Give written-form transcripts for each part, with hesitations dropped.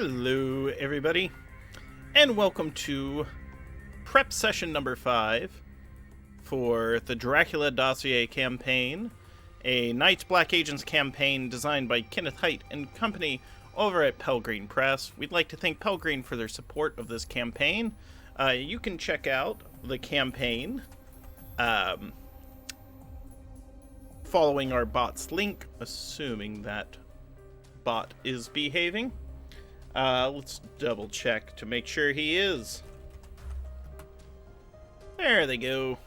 Hello, everybody, and welcome to prep session number 5 for the Dracula Dossier campaign, a Knights Black Agents campaign designed by Kenneth Hite and company over at Pelgrane Press. We'd like to thank Pelgrane for their support of this campaign. You can check out the campaign following our bot's link, assuming that bot is behaving. Let's double check to make sure he is. There they go.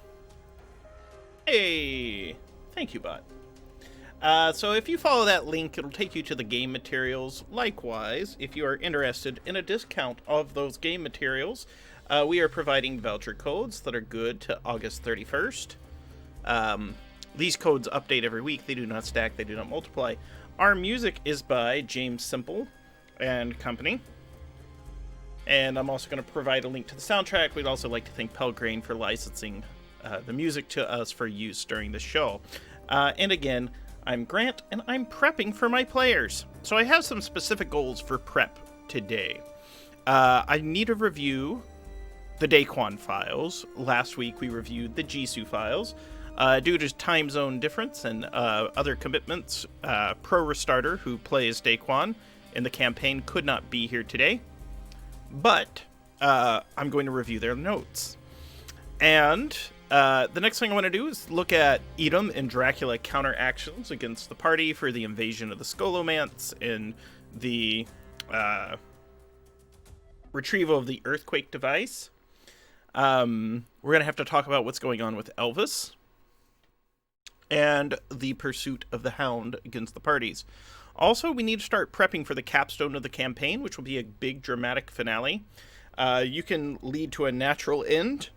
Hey, thank you, bot. So if you follow that link, it'll take you to the game materials. Likewise, if you are interested in a discount of those game materials, we are providing voucher codes that are good to August 31st. These codes update every week. They do not stack, they do not multiply. Our music is by James Simple and company. And I'm also going to provide a link to the soundtrack. We'd also like to thank Pelgrane for licensing the music to us for use during the show. And again, I'm Grant, and I'm prepping for my players. So I have some specific goals for prep today. I need to review the Daquan files. Last week we reviewed the Jisoo files. Due to time zone difference and other commitments, Pro Restarter, who plays Daquan in the campaign, could not be here today. But I'm going to review their notes. And the next thing I want to do is look at Edom and Dracula counteractions against the party for the invasion of the Skolomance and the retrieval of the Earthquake device. We're going to have to talk about what's going on with Elvis and the pursuit of the Hound against the parties. Also, we need to start prepping for the capstone of the campaign, which will be a big dramatic finale. You can lead to a natural end,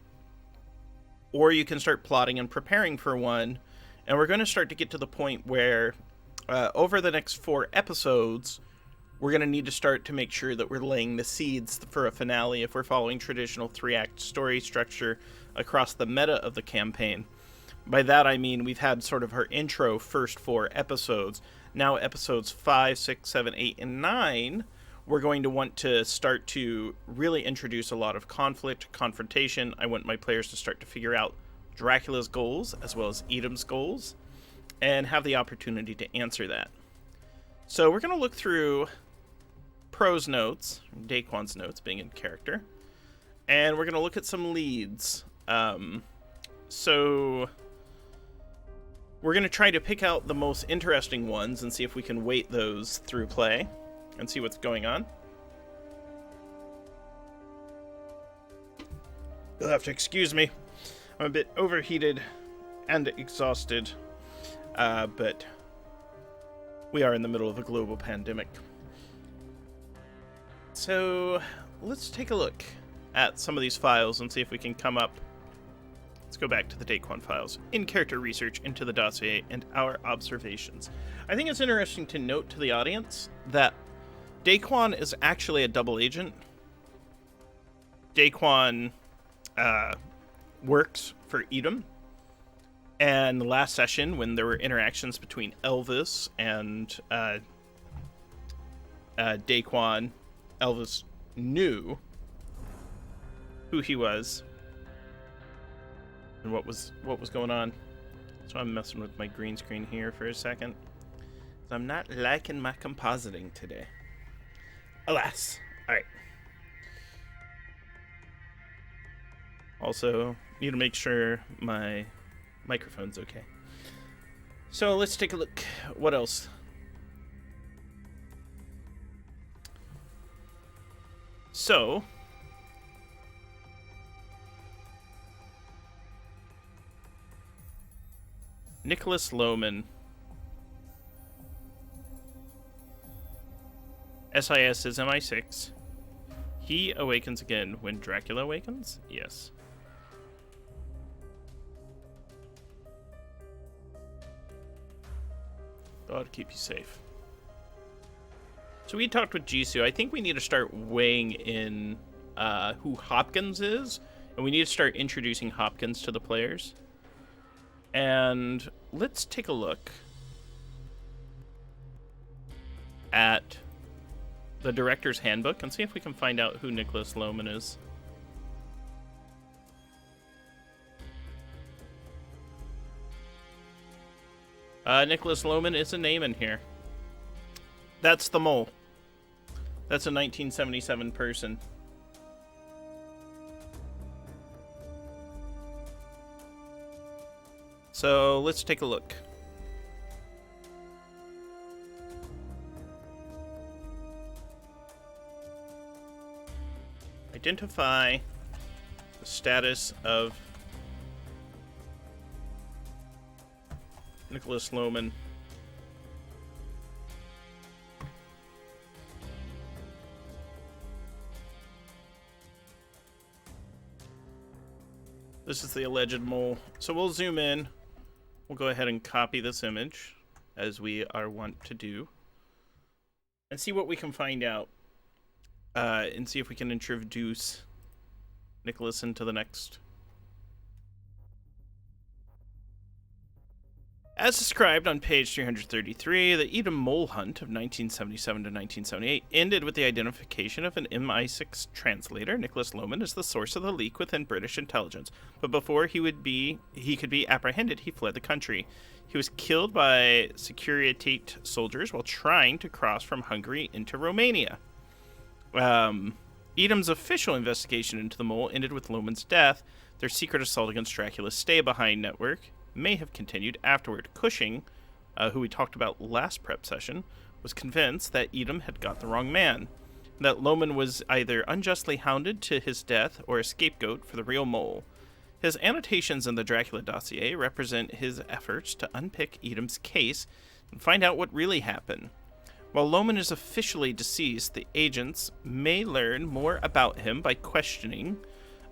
or you can start plotting and preparing for one. And we're going to start to get to the point where, over the next 4 episodes, we're going to need to start to make sure that we're laying the seeds for a finale if we're following traditional 3-act story structure across the meta of the campaign. By that I mean we've had sort of our intro first 4 episodes. Now episodes 5, 6, 7, 8, and 9, we're going to want to start to really introduce a lot of conflict, confrontation. I want my players to start to figure out Dracula's goals as well as Edom's goals and have the opportunity to answer that. So we're going to look through Pro's notes, Daquan's notes being in character, and we're going to look at some leads. So we're going to try to pick out the most interesting ones and see if we can weight those through play and see what's going on. You'll have to excuse me. I'm a bit overheated and exhausted, but we are in the middle of a global pandemic. So let's take a look at some of these files and see if we can come up. Let's go back to the Daquan files. In-character research into the dossier and our observations. I think it's interesting to note to the audience that Daquan is actually a double agent. Daquan works for Edom. And the last session, when there were interactions between Elvis and Daquan, Elvis knew who he was and what was going on. So I'm messing with my green screen here for a second. I'm not liking my compositing today. Alas. Alright. Also, need to make sure my microphone's okay. So let's take a look. What else? So Nicholas Lohman, SIS is MI6. He awakens again when Dracula awakens? Yes. God keep you safe. So we talked with Jisoo. I think we need to start weighing in who Hopkins is, and we need to start introducing Hopkins to the players. And let's take a look at the director's handbook and see if we can find out who Nicholas Loman is. Nicholas Loman is a name in here. That's the mole. That's a 1977 person. So let's take a look. Identify the status of Nicholas Loman. This is the alleged mole. So we'll zoom in. We'll go ahead and copy this image, as we are wont to do, and see what we can find out. And see if we can introduce Nicholas into the next. As described on page 333, the Edom mole hunt of 1977 to 1978 ended with the identification of an MI6 translator, Nicholas Loman, as the source of the leak within British intelligence. But before he could be apprehended, he fled the country. He was killed by Securitate soldiers while trying to cross from Hungary into Romania. Edom's official investigation into the mole ended with Loman's death. Their secret assault against Dracula's stay-behind network may have continued afterward. Cushing, who we talked about last prep session, was convinced that Edom had got the wrong man, and that Loman was either unjustly hounded to his death or a scapegoat for the real mole. His annotations in the Dracula Dossier represent his efforts to unpick Edom's case and find out what really happened. While Loman is officially deceased, the agents may learn more about him by questioning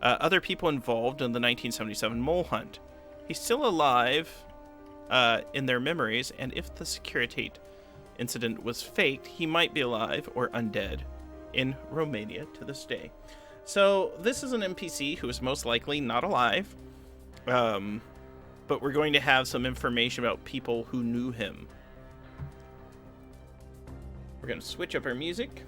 other people involved in the 1977 mole hunt. He's still alive in their memories, and if the Securitate incident was faked, he might be alive or undead in Romania to this day. So this is an NPC who is most likely not alive, but we're going to have some information about people who knew him. We're going to switch up our music.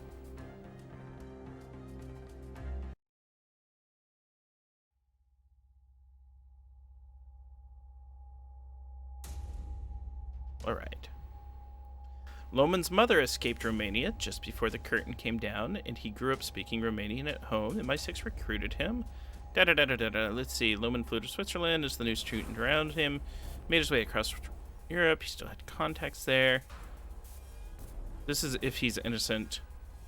All right. Loman's mother escaped Romania just before the curtain came down, and he grew up speaking Romanian at home. MI6 recruited him. Let's see. Loman flew to Switzerland as the news streamed around him. Made his way across Europe. He still had contacts there. This is if he's innocent.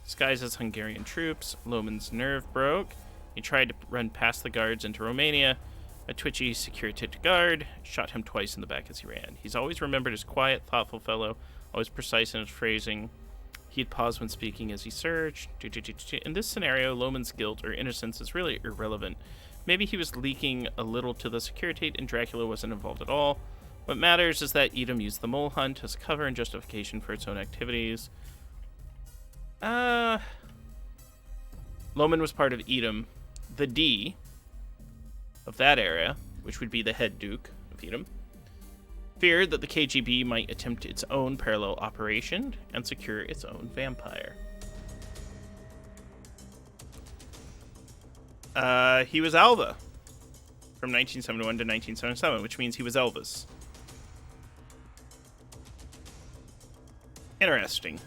Disguised as Hungarian troops. Loman's nerve broke. He tried to run past the guards into Romania. A twitchy Securitate guard shot him twice in the back as he ran. He's always remembered as quiet, thoughtful fellow, always precise in his phrasing. He'd pause when speaking as he searched. In this scenario, Loman's guilt or innocence is really irrelevant. Maybe he was leaking a little to the Securitate and Dracula wasn't involved at all. What matters is that Edom used the mole hunt as cover and justification for its own activities. Loman was part of Edom. The D of that era, which would be the head duke of Edom, feared that the KGB might attempt its own parallel operation and secure its own vampire. He was Alva from 1971 to 1977, which means he was Elvis. Interesting.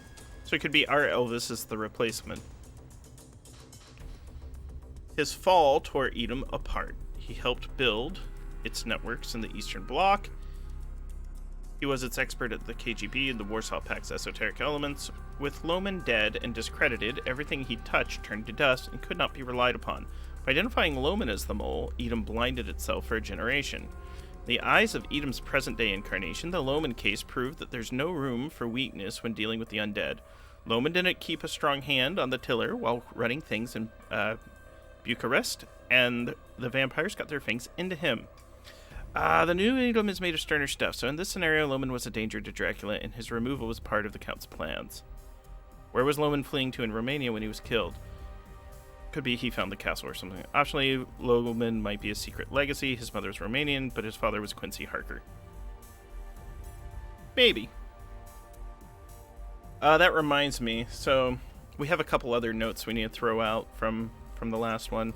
So it could be our Elvis as the replacement. His fall tore Edom apart. He helped build its networks in the Eastern Bloc. He was its expert at the KGB and the Warsaw Pact's esoteric elements. With Loman dead and discredited, everything he touched turned to dust and could not be relied upon. By identifying Loman as the mole, Edom blinded itself for a generation. In the eyes of Edom's present-day incarnation, the Loman case proved that there's no room for weakness when dealing with the undead. Loman didn't keep a strong hand on the tiller while running things in Bucharest, and the vampires got their fangs into him. The new Edom is made of sterner stuff, so in this scenario, Loman was a danger to Dracula, and his removal was part of the Count's plans. Where was Loman fleeing to in Romania when he was killed? Could be he found the castle or something. Optionally, Loman might be a secret legacy. His mother is Romanian, but his father was Quincy Harker. Maybe. That reminds me. So, We have a couple other notes we need to throw out from the last one.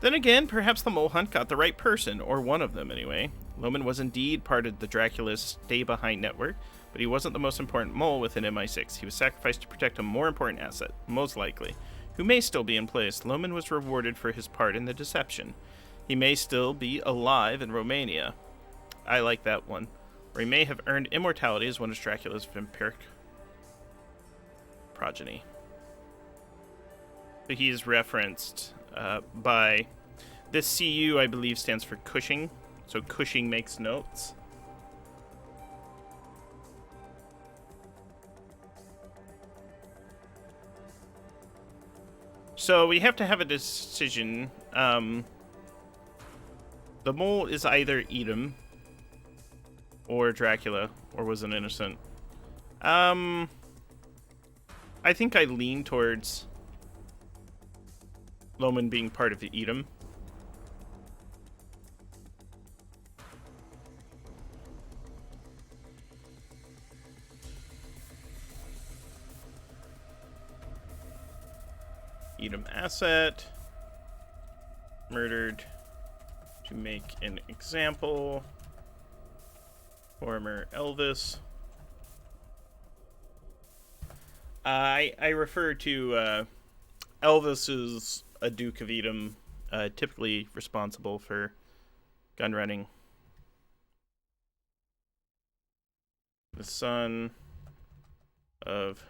Then again, perhaps the mole hunt got the right person, or one of them anyway. Lohman was indeed part of the Dracula's stay-behind network, but he wasn't the most important mole within MI6. He was sacrificed to protect a more important asset, most likely, who may still be in place. Lohman was rewarded for his part in the deception. He may still be alive in Romania. I like that one. Or he may have earned immortality as one of Dracula's vampiric progeny. So he is referenced by this CU, I believe, stands for Cushing. So Cushing makes notes. So we have to have a decision. The mole is either Edom or Dracula, or was an innocent. I think I lean towards Lohman being part of the Edom. Edom asset. Murdered to make an example. Former Elvis. I refer to Elvis as a Duke of Edom, typically responsible for gun running. The son of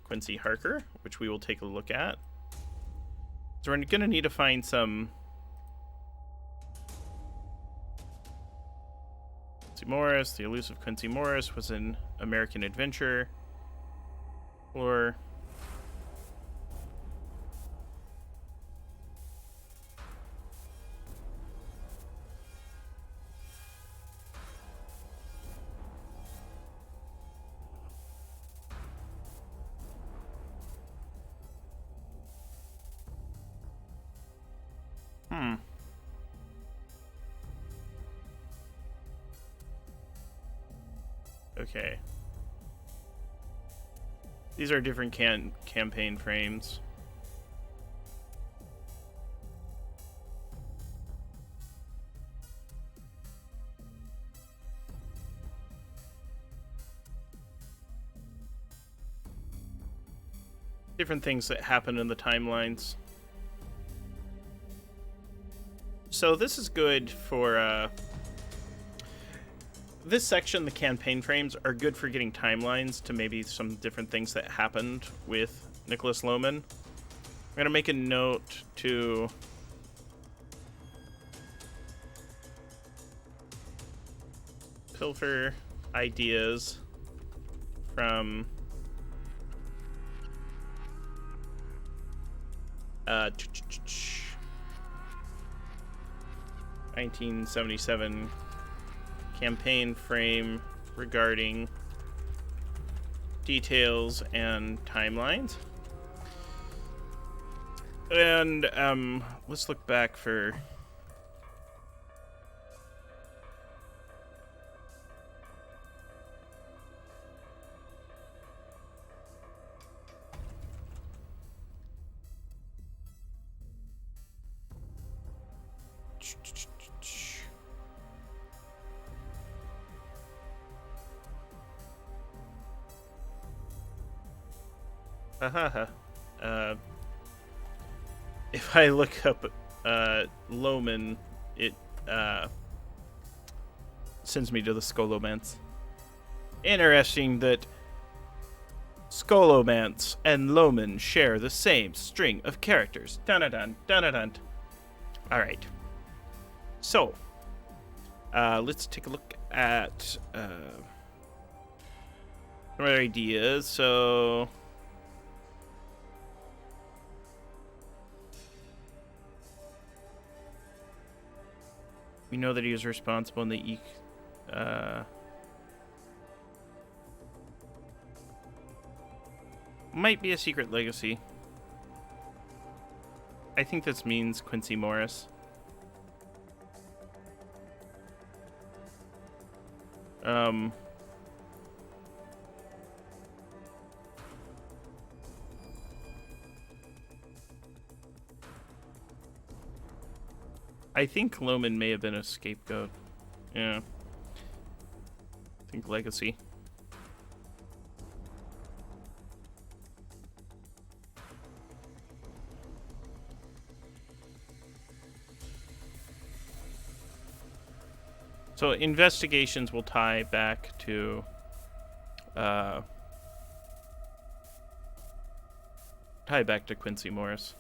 Quincy Harker, which we will take a look at. So we're going to need to find some Quincy Morris. The elusive Quincy Morris was an American adventurer. Or okay. These are different campaign frames. Different things that happen in the timelines. So this is good for this section. The campaign frames are good for getting timelines to maybe some different things that happened with Nicholas Lohman. I'm gonna make a note to pilfer ideas from 1977 campaign frame regarding details and timelines. And let's look back for if I look up Lohman, it sends me to the Scholomance. Interesting that Scholomance and Lohman share the same string of characters. Dun-dun-dun, dun-dun-dun. All right. So, let's take a look at some other ideas. So, we know that he was responsible in the might be a secret legacy. I think this means Quincy Morris. I think Loman may have been a scapegoat. Yeah. I think Legacy. So investigations will tie back to Quincy Morris.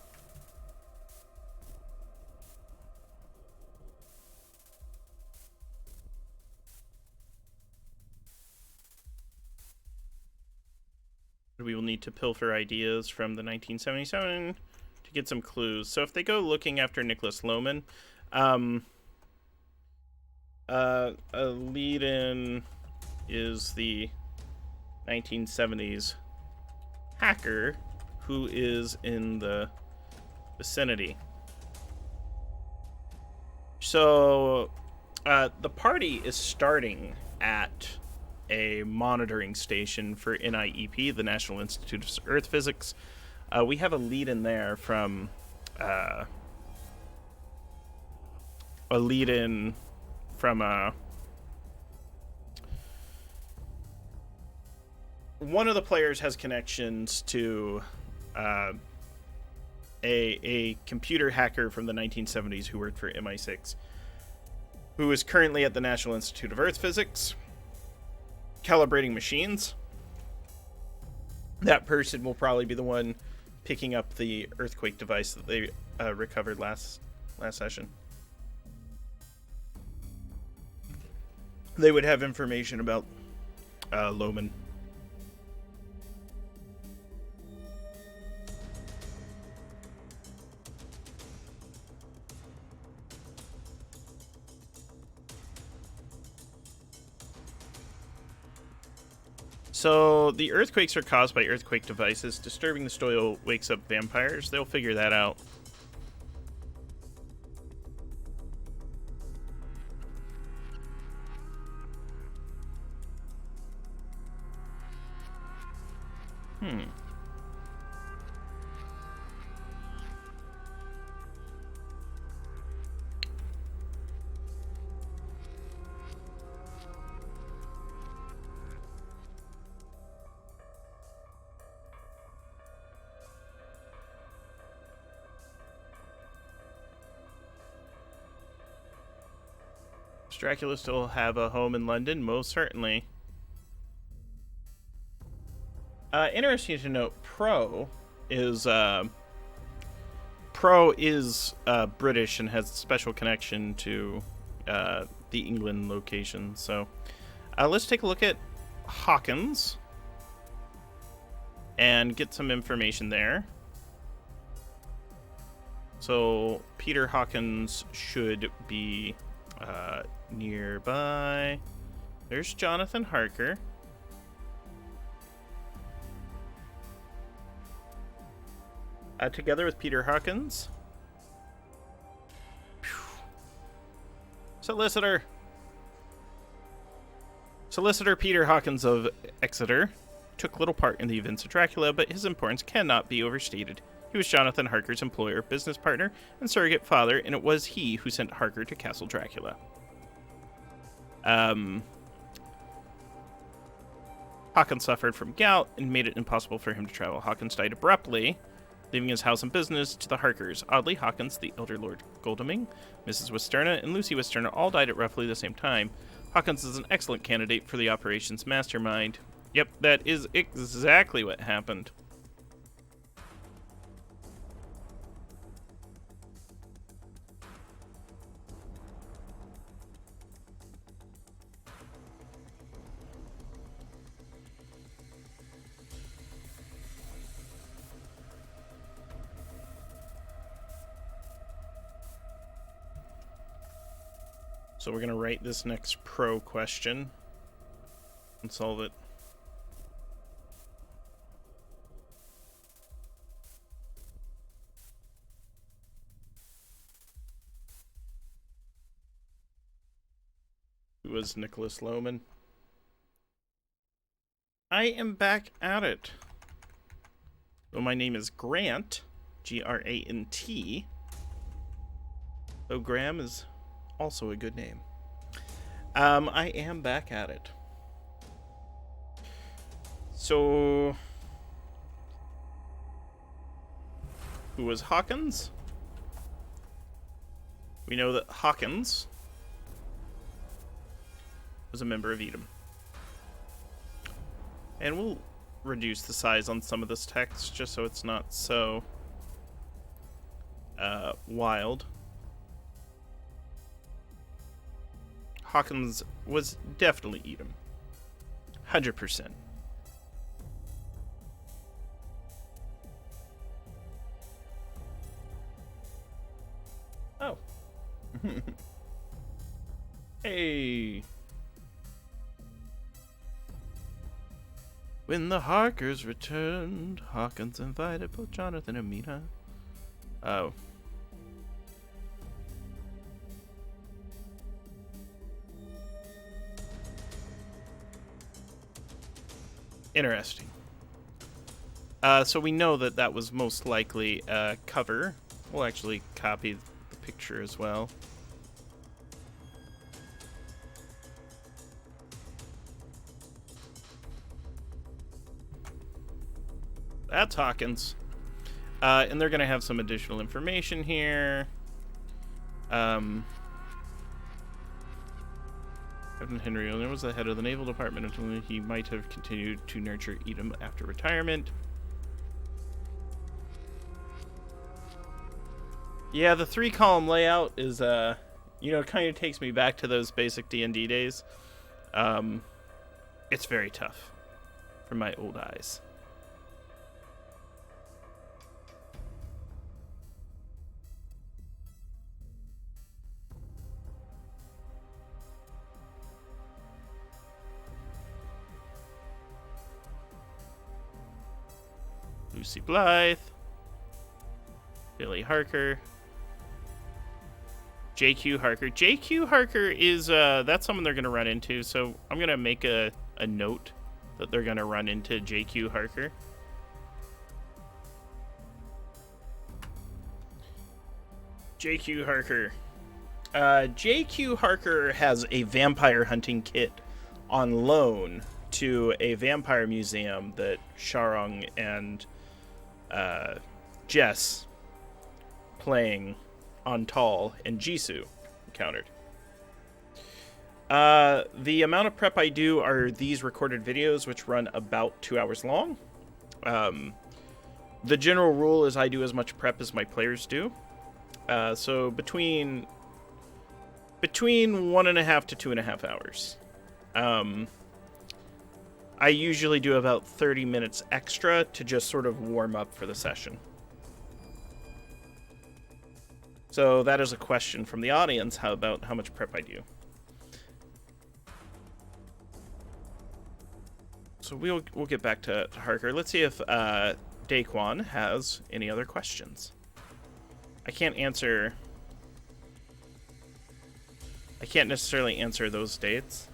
We will need to pilfer ideas from the 1977 to get some clues. So if they go looking after Nicholas Loman, a lead-in is the 1970s hacker who is in the vicinity. So the party is starting at a monitoring station for NIEP, the National Institute of Earth Physics. We have a lead-in there from one of the players has connections to a computer hacker from the 1970s who worked for MI6, who is currently at the National Institute of Earth Physics, calibrating machines. That person will probably be the one picking up the earthquake device that they recovered last session. They would have information about Loman. So the earthquakes are caused by earthquake devices. Disturbing the soil wakes up vampires. They'll figure that out. Does Dracula still have a home in London? Most certainly. Interesting to note, Pro is British and has a special connection to the England location. So let's take a look at Hawkins and get some information there. So Peter Hawkins should be nearby. There's Jonathan Harker. Together with Peter Hawkins. Solicitor Peter Hawkins of Exeter took little part in the events of Dracula, but his importance cannot be overstated. He was Jonathan Harker's employer, business partner, and surrogate father, and it was he who sent Harker to Castle Dracula. Hawkins suffered from gout and made it impossible for him to travel. Hawkins died abruptly, leaving his house and business to the Harkers. Oddly, Hawkins, the elder Lord Godalming, Mrs. Westerna, and Lucy Westerna all died at roughly the same time. Hawkins is an excellent candidate for the operations mastermind. Yep, that is exactly what happened. So we're going to write this next pro question and solve it. Who was Nicholas Loman? I am back at it. So my name is Grant, Grant. Though Graham is also a good name. I am back at it. So, who was Hawkins? We know that Hawkins was a member of Edom. And we'll reduce the size on some of this text just so it's not so wild. Hawkins was definitely Edom. 100%. Oh. Hey. When the Harkers returned, Hawkins invited both Jonathan and Mina. Oh. Interesting. So we know that that was most likely a cover. We'll actually copy the picture as well. That's Hawkins. And they're going to have some additional information here. Captain Henry O'Neill was the head of the Naval Department until he might have continued to nurture Edom after retirement. Yeah, the 3-column layout is, kind of takes me back to those basic D&D days. It's very tough for my old eyes. Lucy Blythe, Billy Harker, JQ Harker. JQ Harker is, that's someone they're going to run into, so I'm going to make a note that they're going to run into JQ Harker. JQ Harker. JQ Harker has a vampire hunting kit on loan to a vampire museum that Sharong and Jess, playing Antal and Jisoo, encountered. The amount of prep I do are these recorded videos, which run about 2 hours long. The general rule is I do as much prep as my players do. So between 1.5 to 2.5 hours. I usually do about 30 minutes extra to just sort of warm up for the session. So that is a question from the audience. How about how much prep I do? So we'll get back to Harker. Let's see if Daquan has any other questions. I can't necessarily answer those dates.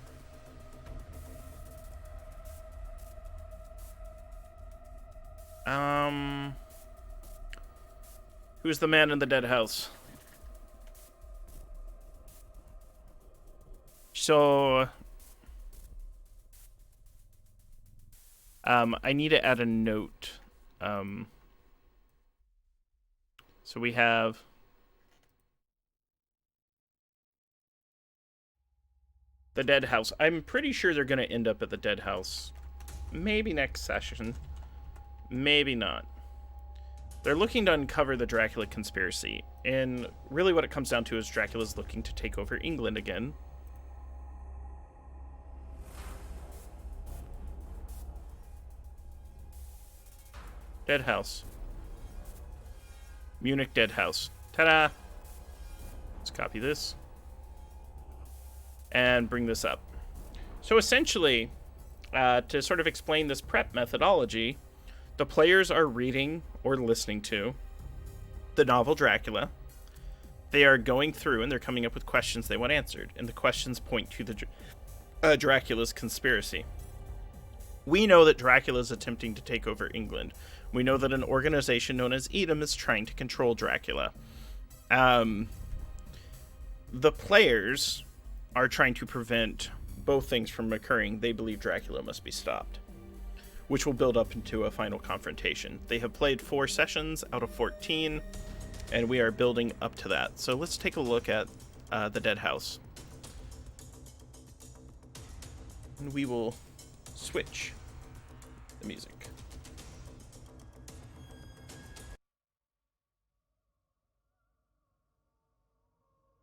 Who's the man in the dead house? So, I need to add a note. So we have the dead house. I'm pretty sure they're going to end up at the dead house. Maybe next session. Maybe not. They're looking to uncover the Dracula conspiracy. And really what it comes down to is Dracula's looking to take over England again. Dead house. Munich dead house. Ta-da! Let's copy this. And bring this up. So essentially, to sort of explain this prep methodology, the players are reading or listening to the novel Dracula. They are going through and they're coming up with questions they want answered. And the questions point to the Dracula's conspiracy. We know that Dracula is attempting to take over England. We know that an organization known as Edom is trying to control Dracula. the players are trying to prevent both things from occurring. They believe Dracula must be stopped, which will build up into a final confrontation. They have played 4 sessions out of 14, and we are building up to that. So let's take a look at the Dead House. And we will switch the music.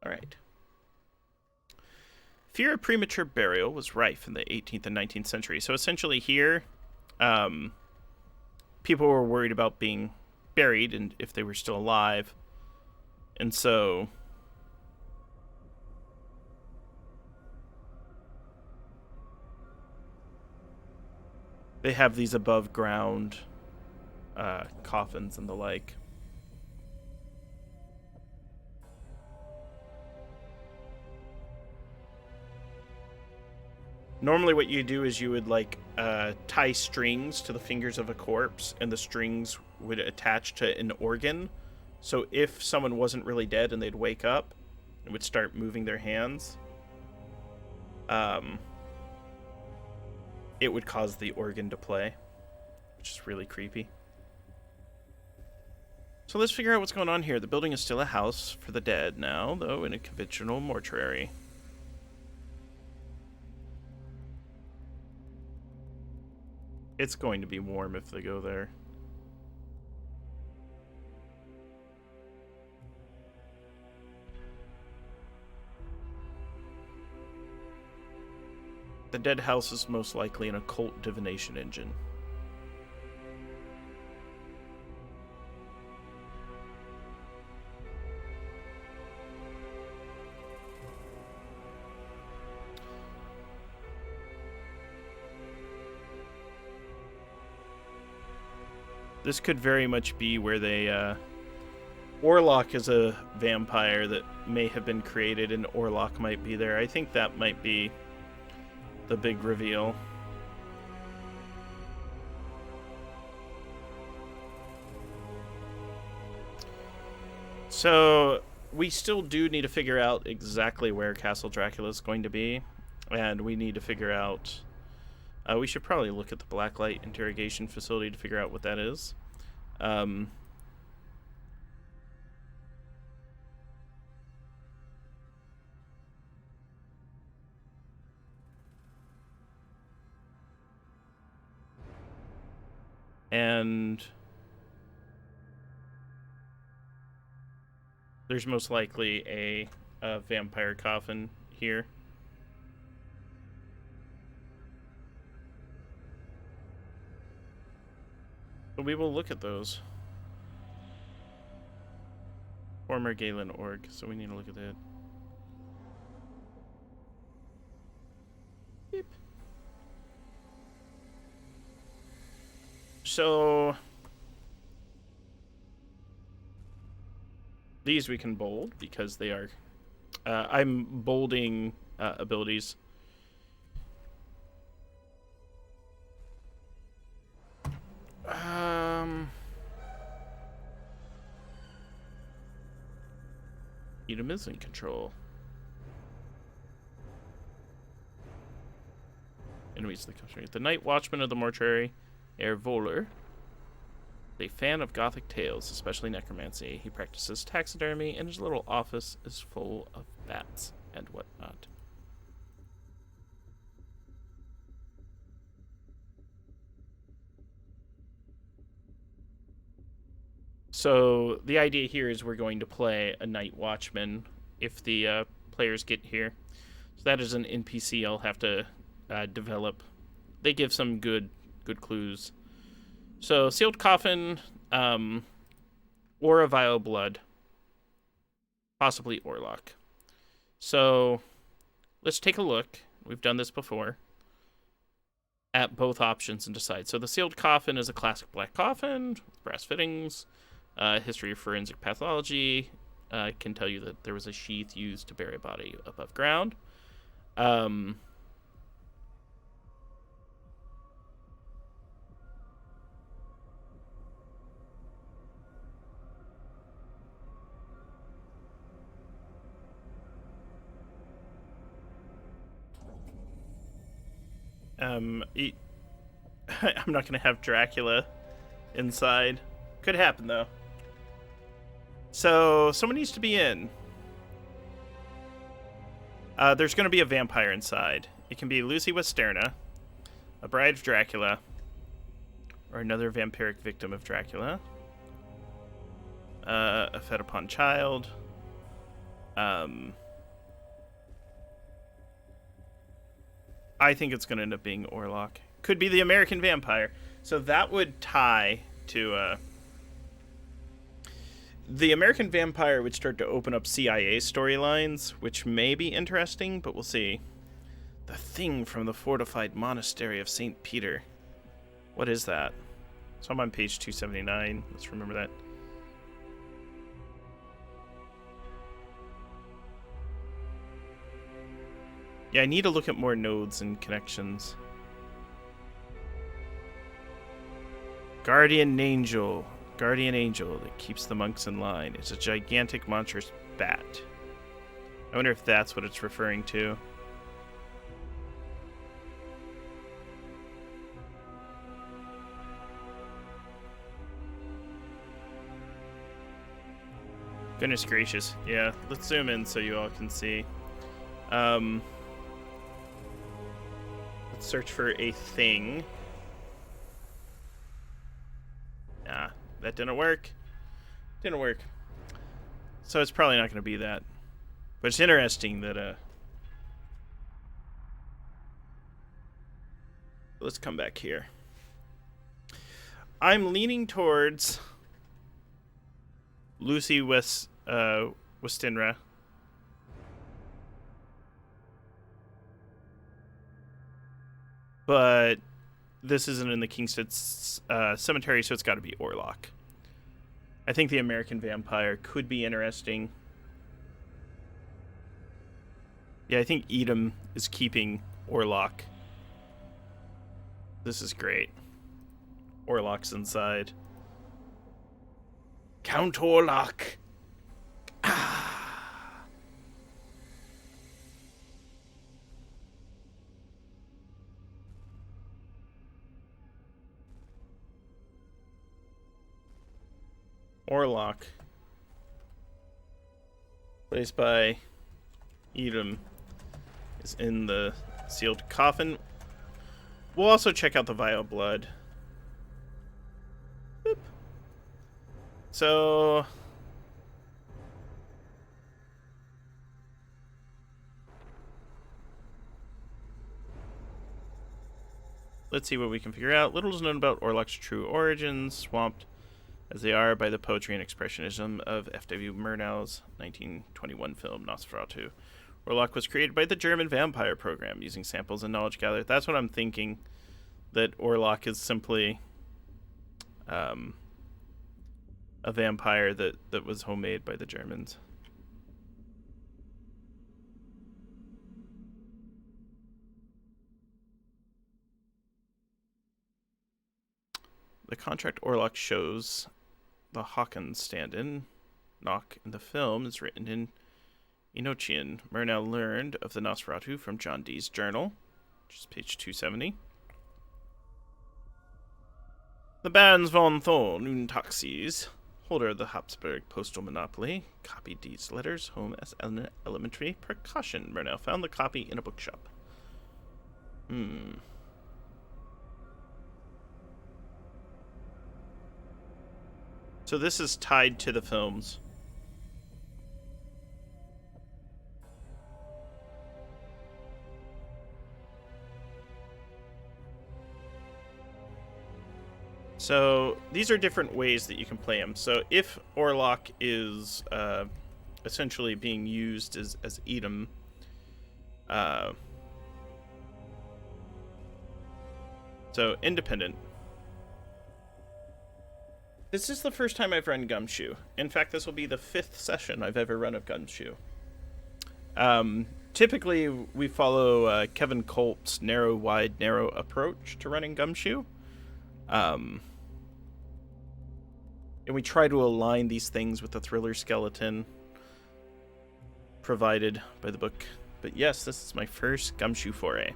All right. Fear of premature burial was rife in the 18th and 19th century. So essentially here, people were worried about being buried and if they were still alive. And so they have these above ground coffins and the like. Normally what you do is you would tie strings to the fingers of a corpse, and the strings would attach to an organ. So if someone wasn't really dead and they'd wake up and would start moving their hands, it would cause the organ to play, which is really creepy. So let's figure out what's going on here. The building is still a house for the dead now, though in a conventional mortuary. It's going to be warm if they go there. The dead house is most likely an occult divination engine. This could very much be where they, Orlok is a vampire that may have been created, and Orlok might be there. I think that might be the big reveal. So, we still do need to figure out exactly where Castle Dracula is going to be, and we need to figure out... we should probably look at the Blacklight interrogation facility to figure out what that is. And there's most likely a vampire coffin here. But we will look at those. Former Galen org, so we need to look at that. Beep. So these we can bold because they are... I'm bolding abilities. Edom is in control. Enemies of the country. The Night Watchman of the Mortuary, Herr Voller, a fan of gothic tales, especially necromancy. He practices taxidermy, and his little office is full of bats and whatnot. So the idea here is we're going to play a Night Watchman if the players get here. So that is an NPC I'll have to develop. They give some good clues. So sealed coffin, or a vial blood, possibly Orlok. So let's take a look. We've done this before. At both options and decide. So the sealed coffin is a classic black coffin with brass fittings. History of forensic pathology can tell you that there was a sheath used to bury a body above ground. I'm not gonna have Dracula inside. Could happen though. So someone needs to be in. There's gonna be a vampire inside. It can be Lucy Westerna, a bride of Dracula, or another vampiric victim of Dracula. A fed upon child. I think it's going to end up being Orlok. Could be the American vampire. So that would tie to... the American vampire would start to open up CIA storylines, which may be interesting, but we'll see. The thing from the fortified monastery of St. Peter. What is that? So I'm on page 279. Let's remember that. Yeah, I need to look at more nodes and connections. Guardian angel that keeps the monks in line. It's a gigantic monstrous bat. I wonder if that's what it's referring to. Goodness gracious. Yeah, let's zoom in so you all can see. Let's search for a thing. Nah, that didn't work. Didn't work. So it's probably not going to be that. But it's interesting that, let's come back here. I'm leaning towards Lucy Westenra. But this isn't in the Kingstead Cemetery, so it's got to be Orlok. I think the American vampire could be interesting. Yeah, I think Edom is keeping Orlok. This is great. Orlok's inside. Count Orlok. Orlok, placed by Edom, is in the sealed coffin. We'll also check out the vial of blood. Boop. So... let's see what we can figure out. Little is known about Orlok's true origins, swamped as they are by the poetry and expressionism of F.W. Murnau's 1921 film Nosferatu. Orlok was created by the German vampire program using samples and knowledge gathered. That's what I'm thinking, that Orlok is simply a vampire that was homemade by the Germans. The contract Orlok shows the Hawkins stand-in knock in the film is written in Enochian. Murnau learned of the Nosferatu from John Dee's journal, which is page 270. The Barons von Thorn und Taxis, holder of the Habsburg postal monopoly, copied Dee's letters home as an elementary precaution. Murnau found the copy in a bookshop. So this is tied to the films. So these are different ways that you can play them. So if Orlok is essentially being used as Edom, so independent. This is the first time I've run Gumshoe. In fact, this will be the 5th session I've ever run of Gumshoe. Typically, we follow Kevin Colt's narrow, wide, narrow approach to running Gumshoe. And we try to align these things with the thriller skeleton provided by the book but yes, this is my first Gumshoe foray.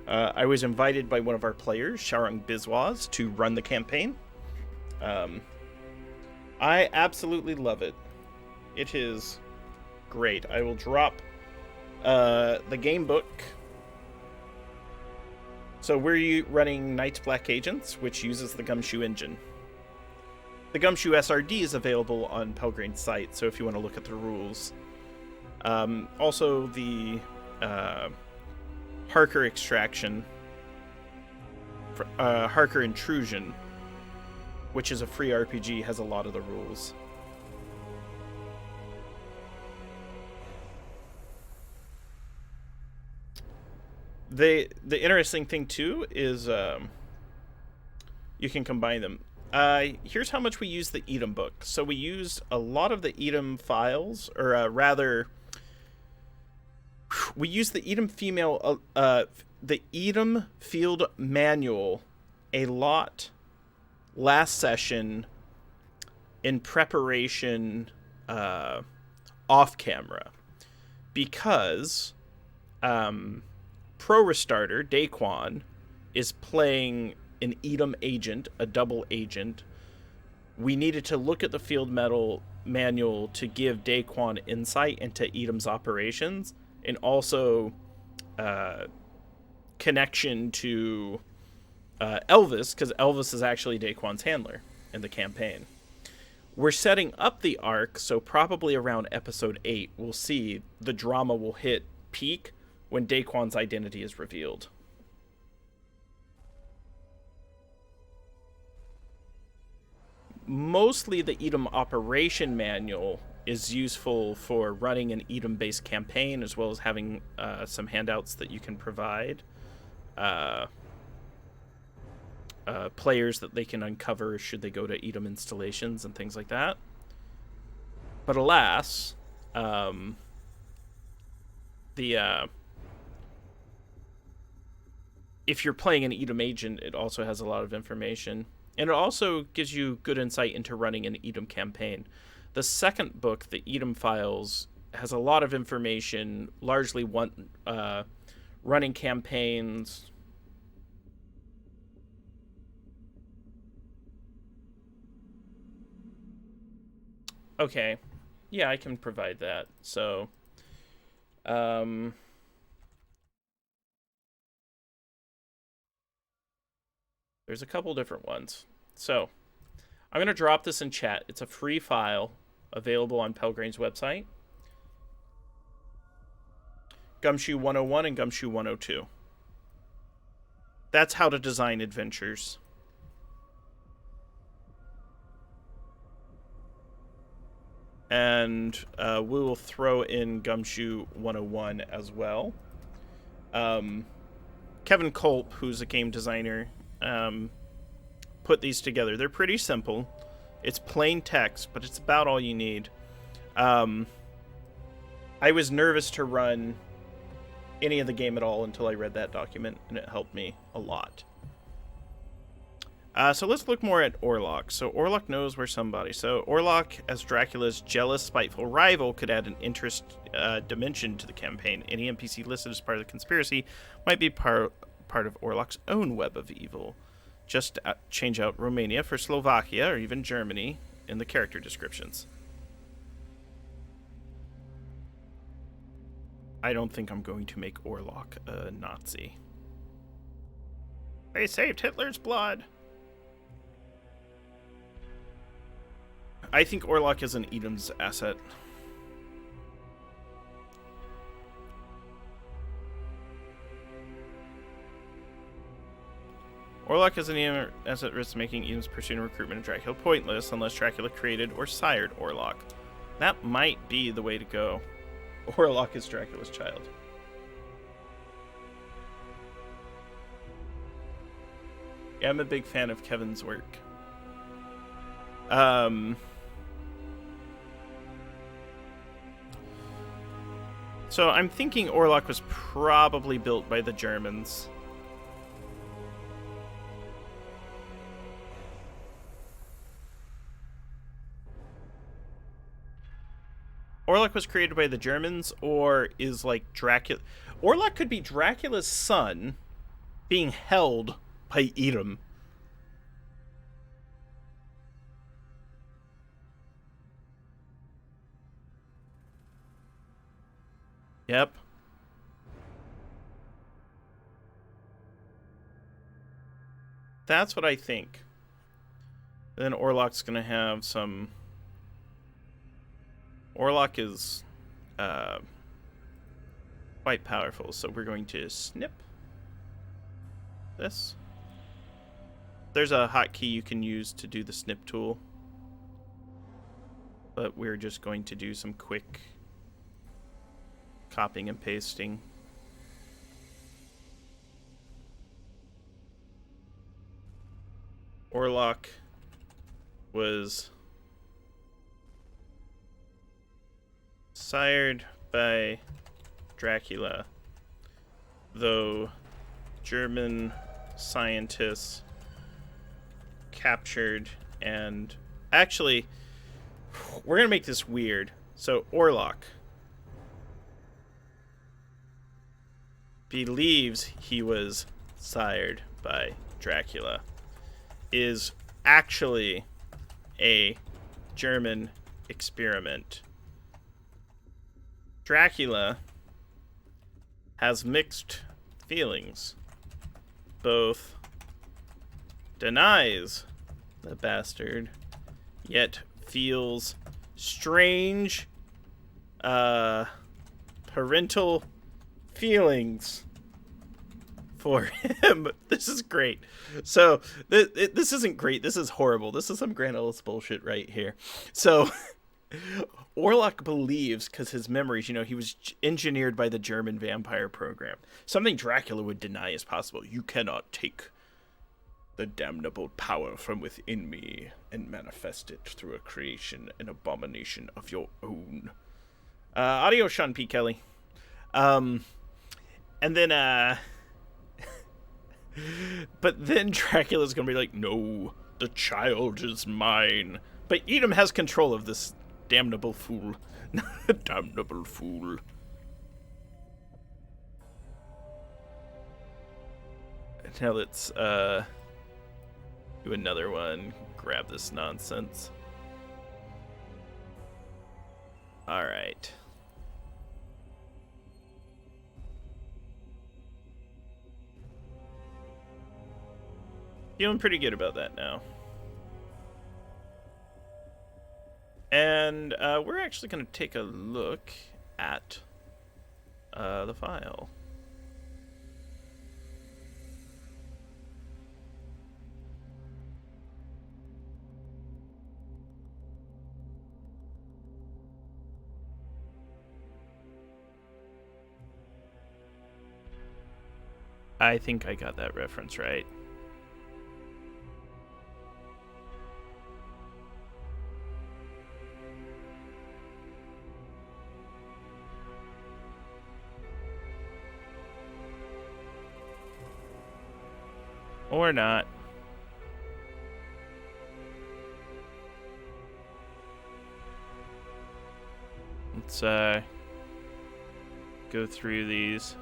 I was invited by one of our players, Sharang Biswas, to run the campaign. I absolutely love it. It is great. I will drop the game book. So we're running Night's Black Agents, which uses the Gumshoe engine. The Gumshoe SRD is available on Pelgrane's site, so if you want to look at the rules. Also, the Harker Extraction, Harker Intrusion, which is a free RPG, has a lot of the rules. The interesting thing too is you can combine them. Here's how much we use the Edom book. So we used a lot of the Edom files, or rather, we used the Edom the Edom field manual a lot last session in preparation off camera, because Pro Restarter Daquan is playing an Edom agent, a double agent. We needed to look at the field manual to give Daquan insight into Edom's operations, and also connection to Elvis, because Elvis is actually Daquan's handler in the campaign. We're setting up the arc, so probably around episode 8, we'll see the drama will hit peak when Daquan's identity is revealed. Mostly the Edom operation manual is useful for running an Edom-based campaign, as well as having some handouts that you can provide players that they can uncover should they go to Edom installations and things like that. But alas, if you're playing an Edom agent, it also has a lot of information. And it also gives you good insight into running an Edom campaign. The second book, the Edom Files, has a lot of information, largely running campaigns. Okay. Yeah, I can provide that. So, there's a couple different ones. So, I'm going to drop this in chat. It's a free file available on Pelgrane's website. Gumshoe 101 and Gumshoe 102. That's how to design adventures. And we will throw in Gumshoe 101 as well. Kevin Culp, who's a game designer, put these together. They're pretty simple. It's plain text, but it's about all you need. I was nervous to run any of the game at all until I read that document, and it helped me a lot. So let's look more at Orlok. So Orlok knows where somebody. So Orlok, as Dracula's jealous, spiteful rival, could add an interest dimension to the campaign. Any NPC listed as part of the conspiracy might be part of Orlok's own web of evil. Just change out Romania for Slovakia or even Germany in the character descriptions. I don't think I'm going to make Orlok a Nazi. They saved Hitler's blood. I think Orlok is an Edom's asset. Orlok is an Edom asset risk, making Edom's pursuit and recruitment of Dracula pointless unless Dracula created or sired Orlok. That might be the way to go. Orlok is Dracula's child. Yeah, I'm a big fan of Kevin's work. So I'm thinking Orlok was probably built by the Germans. Orlok was created by the Germans, or is like Dracula? Orlok could be Dracula's son being held by Edom. Yep. That's what I think. Then Orlok's gonna have some... Orlok is quite powerful, so we're going to snip this. There's a hotkey you can use to do the snip tool, but we're just going to do some quick copying and pasting. Orlok was sired by Dracula, though German scientists captured and... Actually, we're going to make this weird. So Orlok believes he was sired by Dracula, is actually a German experiment. Dracula has mixed feelings. Both denies the bastard, yet feels strange parental feelings for him. This is great. So this isn't great. This is horrible. This is some Grand Ellis bullshit right here. So Orlok believes, because his memories, he was engineered by the German vampire program. Something Dracula would deny is possible. You cannot take the damnable power from within me and manifest it through a creation and abomination of your own. Audio, Sean P. Kelly. And then, but then Dracula's gonna be like, no, the child is mine. But Edom has control of this damnable fool. Damnable fool. Now let's, do another one. Grab this nonsense. Alright. Feeling pretty good about that now. And we're actually going to take a look at the file. I think I got that reference right. Or not. Let's go through these.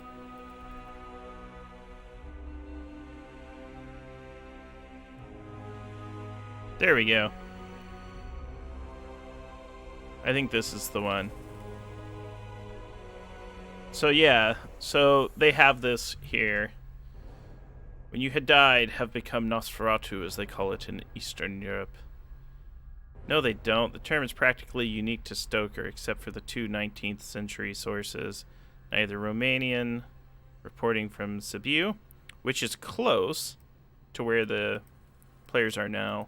There we go. I think this is the one. So yeah, so they have this here. When you had died, have become Nosferatu, as they call it in Eastern Europe. No, they don't. The term is practically unique to Stoker, except for the two 19th century sources. Neither Romanian, reporting from Sibiu, which is close to where the players are now.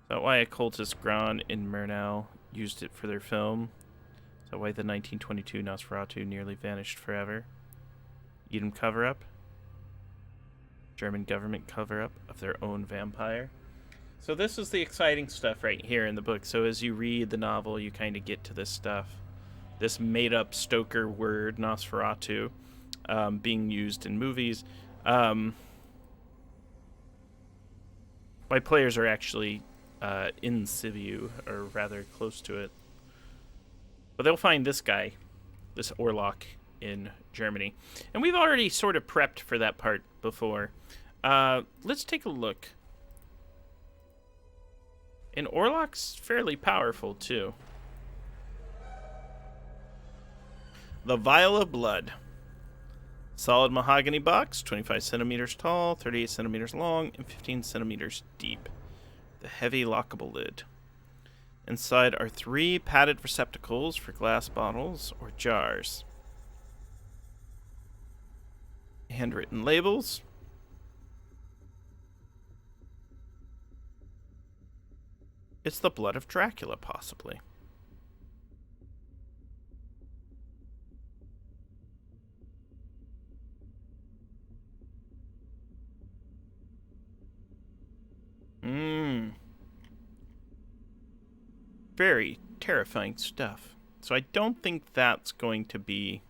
Is that why occultist Gran in Murnau used it for their film? Is that why the 1922 Nosferatu nearly vanished forever? Edom cover-up? German government cover-up of their own vampire? So this is the exciting stuff right here in the book. So as you read the novel, you kind of get to this stuff. This made-up Stoker word, Nosferatu, being used in movies. My players are actually in Sibiu, or rather close to it. But they'll find this guy, this Orlok, in Germany. And we've already sort of prepped for that part before. Let's take a look. And Orlok's fairly powerful, too. The Vial of Blood. Solid mahogany box, 25 centimeters tall, 38 centimeters long, and 15 centimeters deep. The heavy lockable lid. Inside are 3 padded receptacles for glass bottles or jars. Handwritten labels. It's the blood of Dracula, possibly. Very terrifying stuff. So I don't think that's going to be...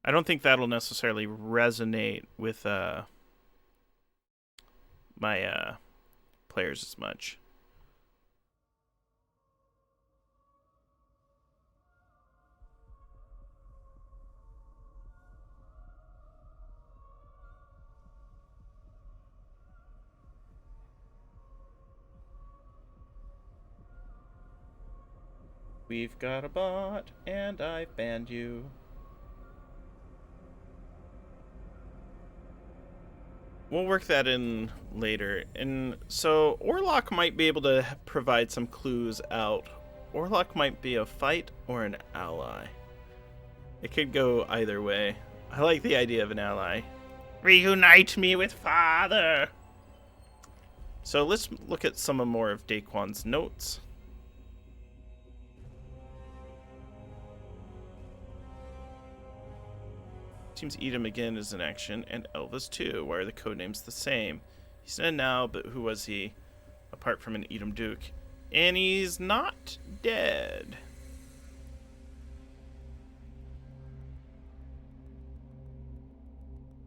I don't think that'll necessarily resonate with my players as much. We've got a bot, and I've banned you. We'll work that in later. And so Orlok might be able to provide some clues out. Orlok might be a fight or an ally. It could go either way. I like the idea of an ally. Reunite me with father! So let's look at some more of Daquan's notes. Seems Edom again is in action, and Elvis too. Why are the codenames the same? He's dead now, but who was he? Apart from an Edom Duke. And he's not dead.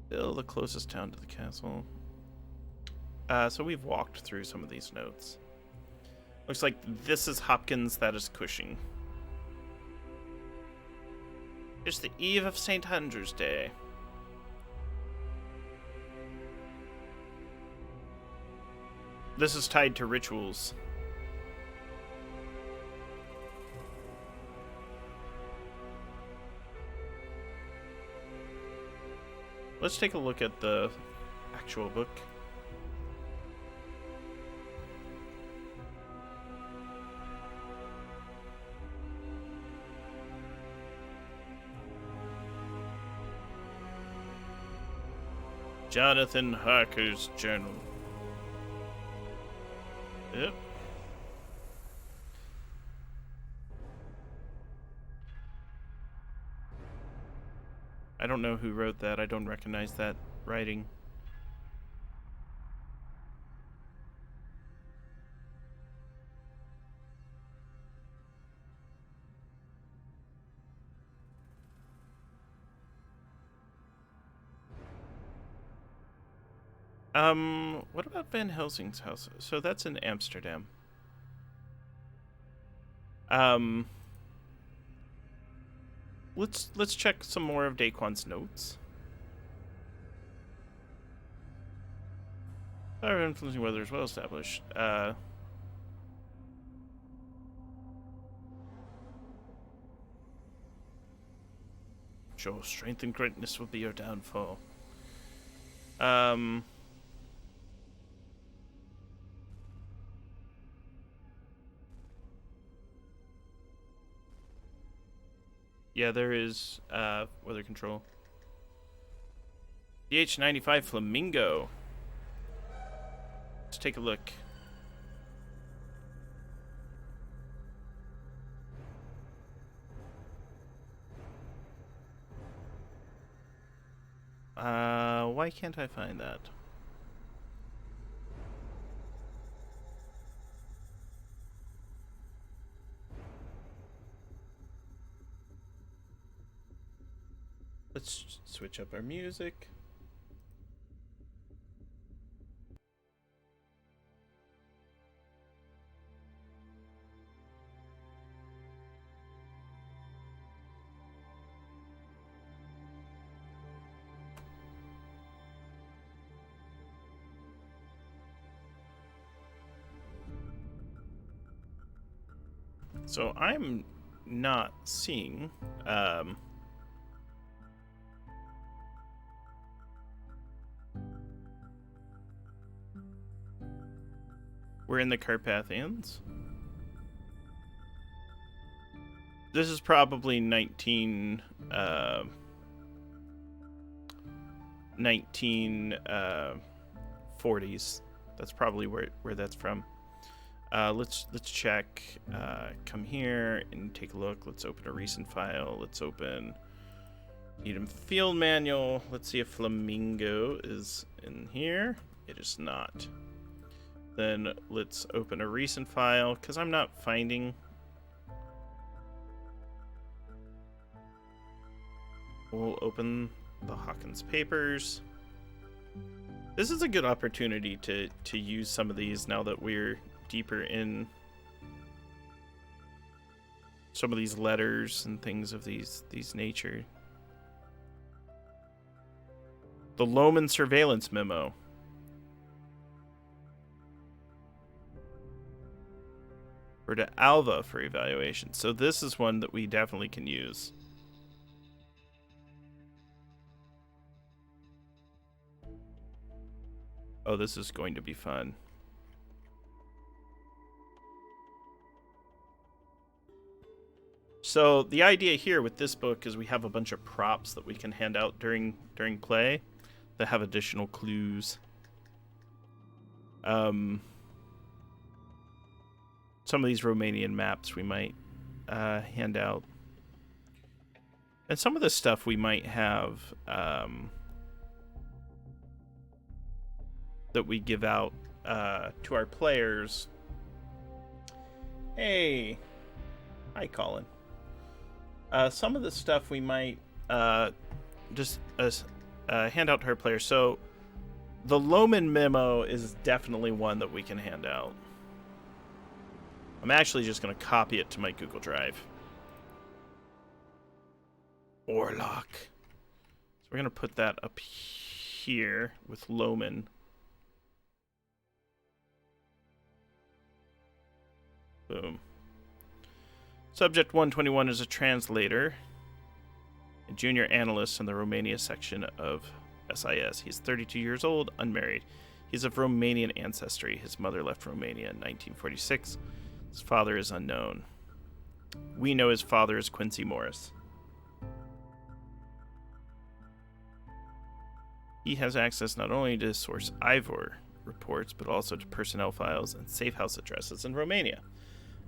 Still the closest town to the castle. So we've walked through some of these notes. Looks like this is Hopkins, that is Cushing. It's the eve of St. Andrew's Day. This is tied to rituals. Let's take a look at the actual book. Jonathan Harker's journal. Yep. I don't know who wrote that. I don't recognize that writing. What about Van Helsing's house? So that's in Amsterdam. Let's check some more of Daquan's notes. Power influencing weather is well established. Sure, strength and greatness will be your downfall. Yeah, there is weather control. DH95 Flamingo. Let's take a look. Why can't I find that? Let's switch up our music. So I'm not seeing. We're in the Carpathians. This is probably 1940s. That's probably where that's from. Let's check. Come here and take a look. Let's open a recent file. Let's open Edom Field Manual. Let's see if Flamingo is in here. It is not. Then let's open a recent file because I'm not finding. We'll open the Hawkins papers. This is a good opportunity to use some of these now that we're deeper in some of these letters and things of these nature. The Loman surveillance memo. Or to Alva for evaluation. So this is one that we definitely can use. Oh, this is going to be fun. So the idea here with this book is we have a bunch of props that we can hand out during play that have additional clues. Some of these Romanian maps we might hand out. And some of this stuff we might have that we give out to our players. Hey. Hi, Colin. Some of the stuff we might just hand out to our players. So the Loman memo is definitely one that we can hand out. I'm actually just going to copy it to my Google Drive. Orlok. So we're going to put that up here with Loman. Boom. Subject 121 is a translator, a junior analyst in the Romania section of SIS. He's 32 years old, unmarried. He's of Romanian ancestry. His mother left Romania in 1946. His father is unknown. We know his father is Quincy Morris. He has access not only to source Ivor reports, but also to personnel files and safe house addresses in Romania,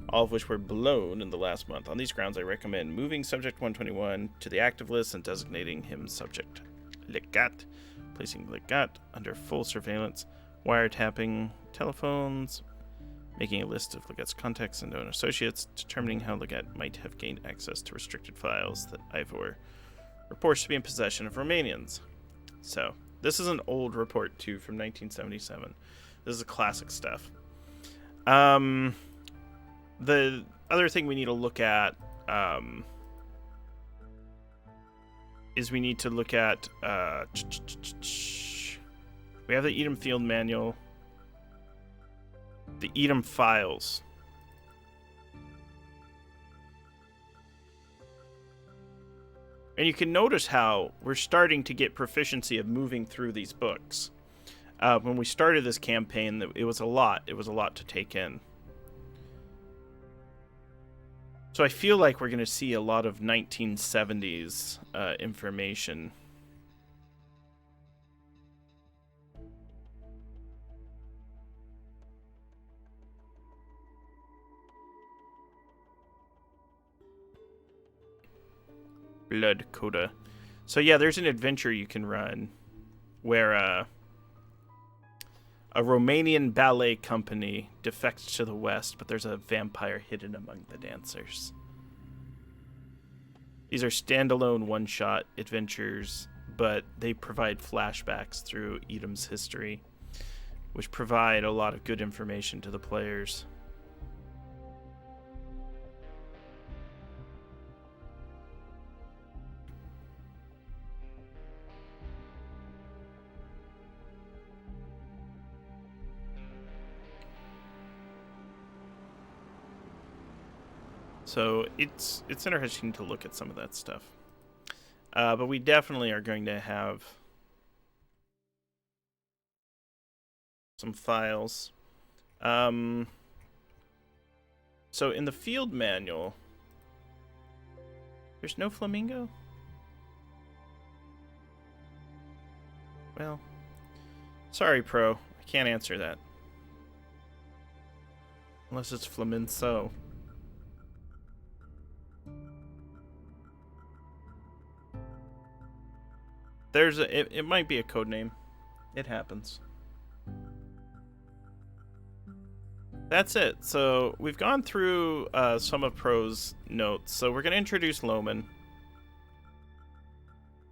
all of which were blown in the last month. On these grounds, I recommend moving Subject 121 to the active list and designating him Subject Legat, placing Legat under full surveillance, wiretapping telephones, making a list of Legat's contacts and known associates, determining how Legat might have gained access to restricted files that Ivor reports to be in possession of Romanians. So, this is an old report, too, from 1977. This is classic stuff. The other thing we need to look at is we need to look at we have the Edom Field Manual, the Edom files. And you can notice how we're starting to get proficiency of moving through these books. When we started this campaign, it was a lot. It was a lot to take in. So I feel like we're going to see a lot of 1970s information. Blood Coda. So yeah, there's an adventure you can run where a Romanian ballet company defects to the west, but there's a vampire hidden among the dancers. These are standalone one-shot adventures, but they provide flashbacks through Edom's history, which provide a lot of good information to the players. So it's interesting to look at some of that stuff. But we definitely are going to have some files. So in the field manual, there's no flamingo? Well, sorry, Pro. I can't answer that. Unless it's flamenco. It might be a code name. It happens. That's it. So we've gone through some of Pro's notes. So we're going to introduce Loman.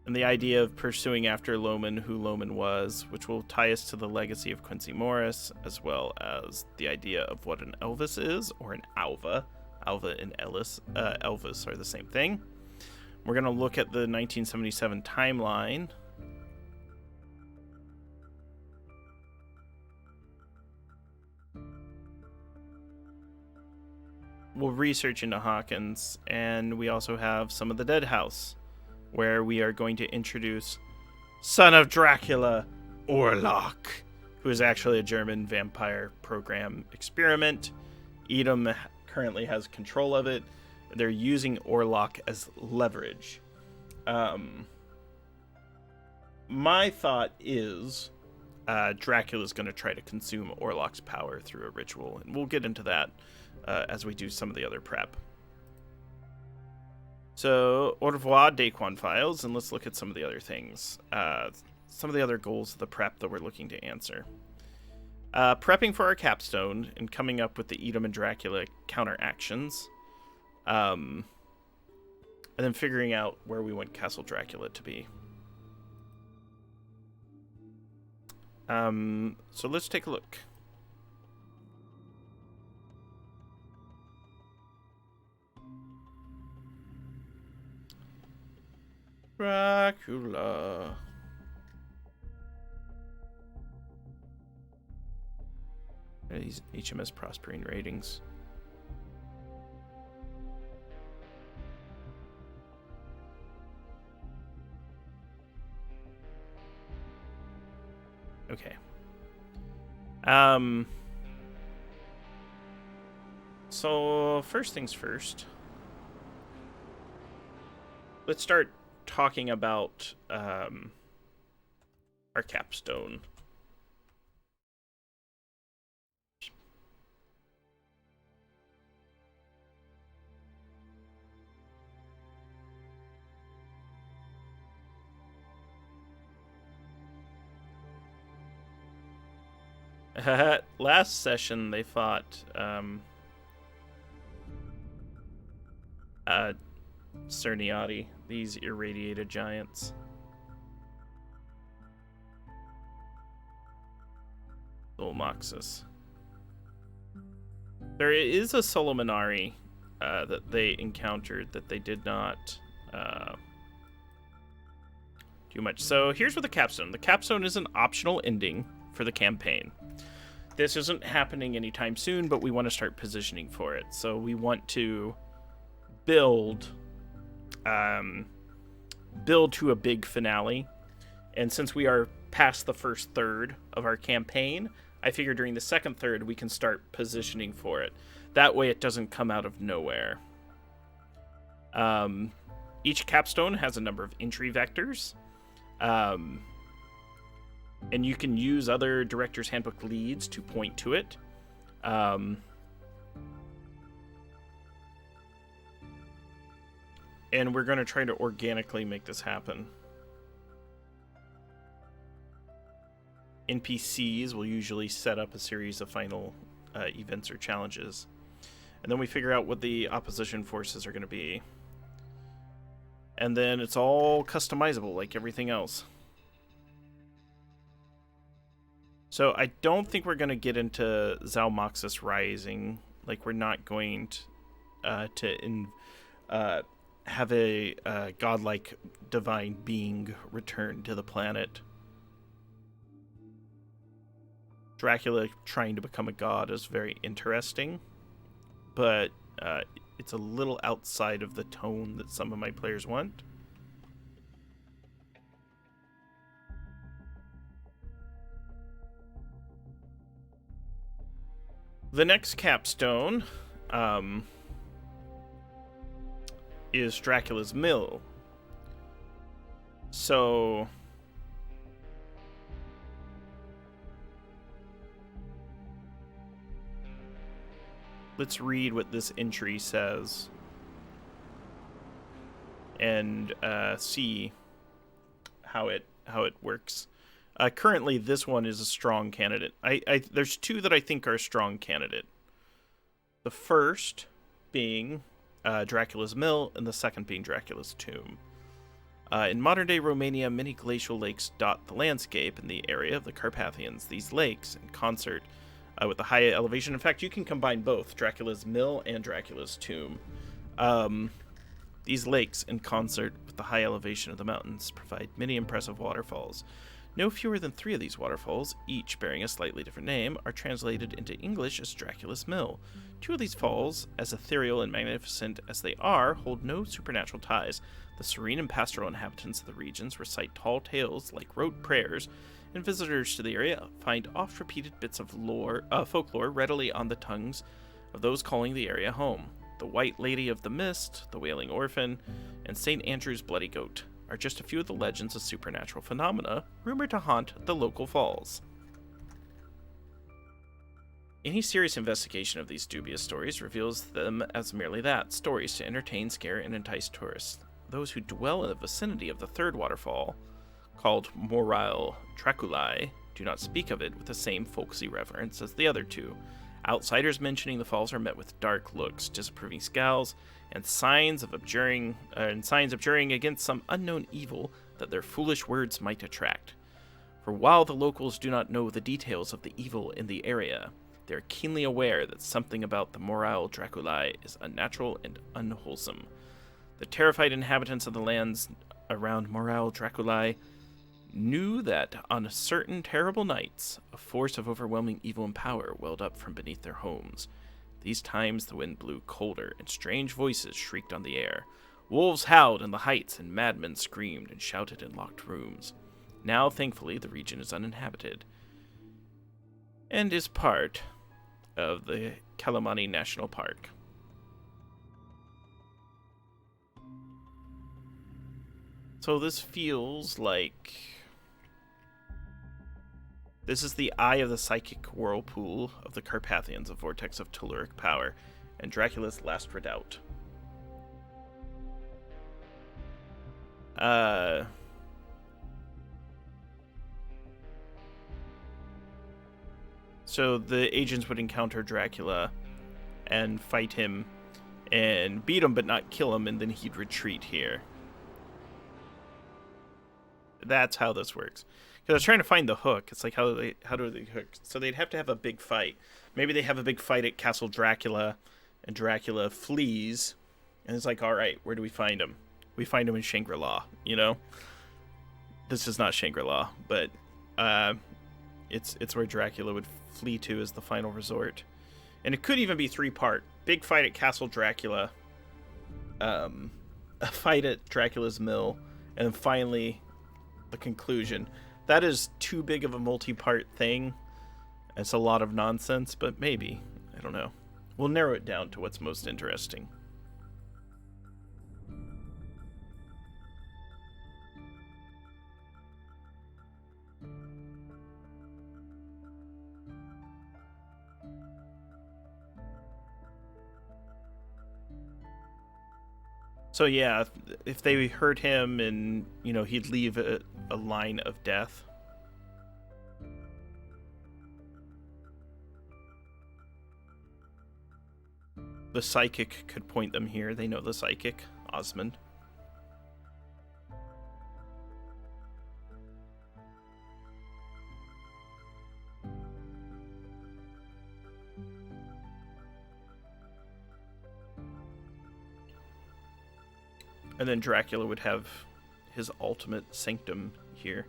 And the idea of pursuing after Loman, who Loman was, which will tie us to the legacy of Quincy Morris, as well as the idea of what an Elvis is, or an Alva. Alva and Elvis are the same thing. We're going to look at the 1977 timeline. We'll research into Hawkins, and we also have some of the Dead House, where we are going to introduce Son of Dracula, Orlok, who is actually a German vampire program experiment. Edom currently has control of it. They're using Orlok as leverage. My thought is Dracula's going to try to consume Orlok's power through a ritual, and we'll get into that as we do some of the other prep. So, au revoir, Daquan Files, and let's look at some of the other things. Some of the other goals of the prep that we're looking to answer. Prepping for our capstone and coming up with the Edom and Dracula counteractions. And then figuring out where we want Castle Dracula to be. So let's take a look. Dracula. These HMS Prospering ratings. Okay. So first things first. Let's start talking about our capstone. Last session they fought Cerniati, these irradiated giants. Solmoxus. There is a Solomonari that they encountered that they did not do much. So here's what the capstone. The capstone is an optional ending for the campaign. This isn't happening anytime soon, but we want to start positioning for it. So we want to build to a big finale. And since we are past the first third of our campaign, I figure during the second third we can start positioning for it. That way it doesn't come out of nowhere. Each capstone has a number of entry vectors. And you can use other Director's Handbook leads to point to it. And we're going to try to organically make this happen. NPCs will usually set up a series of final events or challenges. And then we figure out what the opposition forces are going to be. And then it's all customizable like everything else. So I don't think we're going to get into Zalmoxis Rising. Like, we're not going to have a godlike divine being return to the planet. Dracula trying to become a god is very interesting, but it's a little outside of the tone that some of my players want. The next capstone is Dracula's Mill. So let's read what this entry says and see how it works. Currently, this one is a strong candidate. There's two that I think are a strong candidate. The first being Dracula's Mill, and the second being Dracula's Tomb. In modern-day Romania, many glacial lakes dot the landscape in the area of the Carpathians. These lakes, in concert with the high elevation, in fact, you can combine both Dracula's Mill and Dracula's Tomb. These lakes, in concert with the high elevation of the mountains, provide many impressive waterfalls. No fewer than 3 of these waterfalls, each bearing a slightly different name, are translated into English as Dracula's Mill. 2 of these falls, as ethereal and magnificent as they are, hold no supernatural ties. The serene and pastoral inhabitants of the regions recite tall tales like rote prayers, and visitors to the area find oft-repeated bits of folklore readily on the tongues of those calling the area home. The White Lady of the Mist, the Wailing Orphan, and St. Andrew's Bloody Goat are just a few of the legends of supernatural phenomena rumored to haunt the local falls. Any serious investigation of these dubious stories reveals them as merely that, stories to entertain, scare, and entice tourists. Those who dwell in the vicinity of the third waterfall, called Morale Draculae, do not speak of it with the same folksy reverence as the other 2. Outsiders mentioning the falls are met with dark looks, disapproving scowls, and signs abjuring against some unknown evil that their foolish words might attract. For while the locals do not know the details of the evil in the area, they are keenly aware that something about the Morale Draculae is unnatural and unwholesome. The terrified inhabitants of the lands around Morale Draculae knew that on certain terrible nights, a force of overwhelming evil and power welled up from beneath their homes. These times the wind blew colder, and strange voices shrieked on the air. Wolves howled in the heights, and madmen screamed and shouted in locked rooms. Now, thankfully, the region is uninhabited, and is part of the Kalamani National Park. So this feels like this is the eye of the psychic whirlpool of the Carpathians, a vortex of telluric power, and Dracula's last redoubt. So the agents would encounter Dracula and fight him and beat him but not kill him, and then he'd retreat here. That's how this works. Because I was trying to find the hook. It's like, how do they hook? So they'd have to have a big fight. Maybe they have a big fight at Castle Dracula, and Dracula flees, and it's like, all right, where do we find him? We find him in Shangri-La, you know? This is not Shangri-La, but it's where Dracula would flee to as the final resort. And it could even be 3-part. Big fight at Castle Dracula, a fight at Dracula's Mill, and then finally the conclusion. That is too big of a multi-part thing. It's a lot of nonsense, but maybe. I don't know. We'll narrow it down to what's most interesting. So yeah, if they hurt him and, you know, he'd leave a line of death. The psychic could point them here. They know the psychic, Osmond. And then Dracula would have his ultimate sanctum here.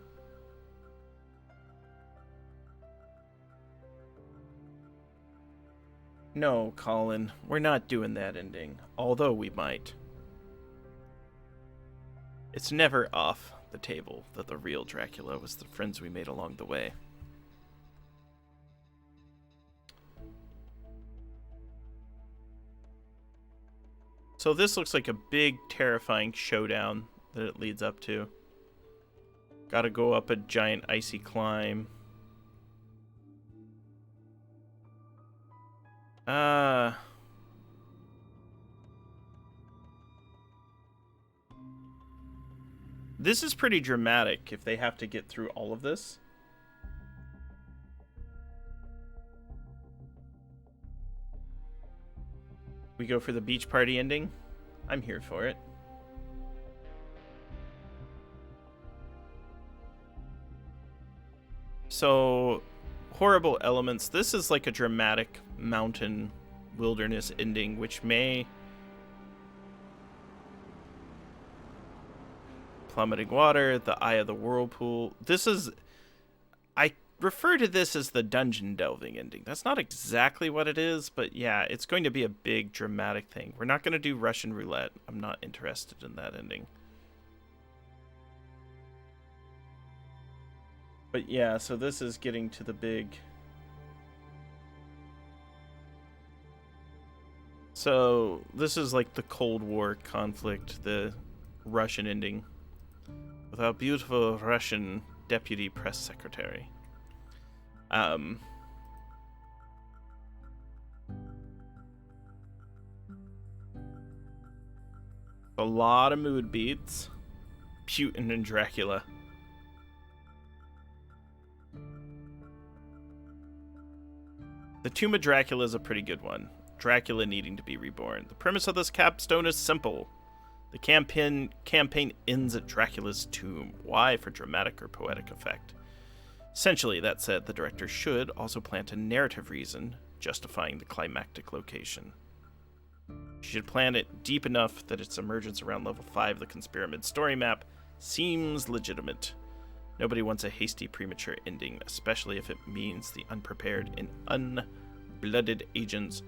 No, Colin, we're not doing that ending, although we might. It's never off the table that the real Dracula was the friends we made along the way. So this looks like a big, terrifying showdown that it leads up to. Gotta go up a giant icy climb. This is pretty dramatic if they have to get through all of this. We go for the beach party ending. I'm here for it. So, horrible elements. This is like a dramatic mountain wilderness ending, which may... Plummeting water, the eye of the whirlpool. This is... I refer to this as the dungeon delving ending. That's not exactly what it is, but yeah, it's going to be a big dramatic thing. We're not going to do Russian roulette. I'm not interested in that ending. But yeah, so this is getting to the big... So this is like the Cold War conflict, the Russian ending. With our beautiful Russian deputy press secretary. A lot of mood beats. Putin and Dracula. The Tomb of Dracula is a pretty good one. Dracula needing to be reborn. The premise of this capstone is simple. The campaign ends at Dracula's tomb. Why? For dramatic or poetic effect. Essentially, that said, the director should also plant a narrative reason justifying the climactic location. She should plant it deep enough that its emergence around level 5 of the Conspirator story map seems legitimate. Nobody wants a hasty, premature ending, especially if it means the unprepared and unblooded agents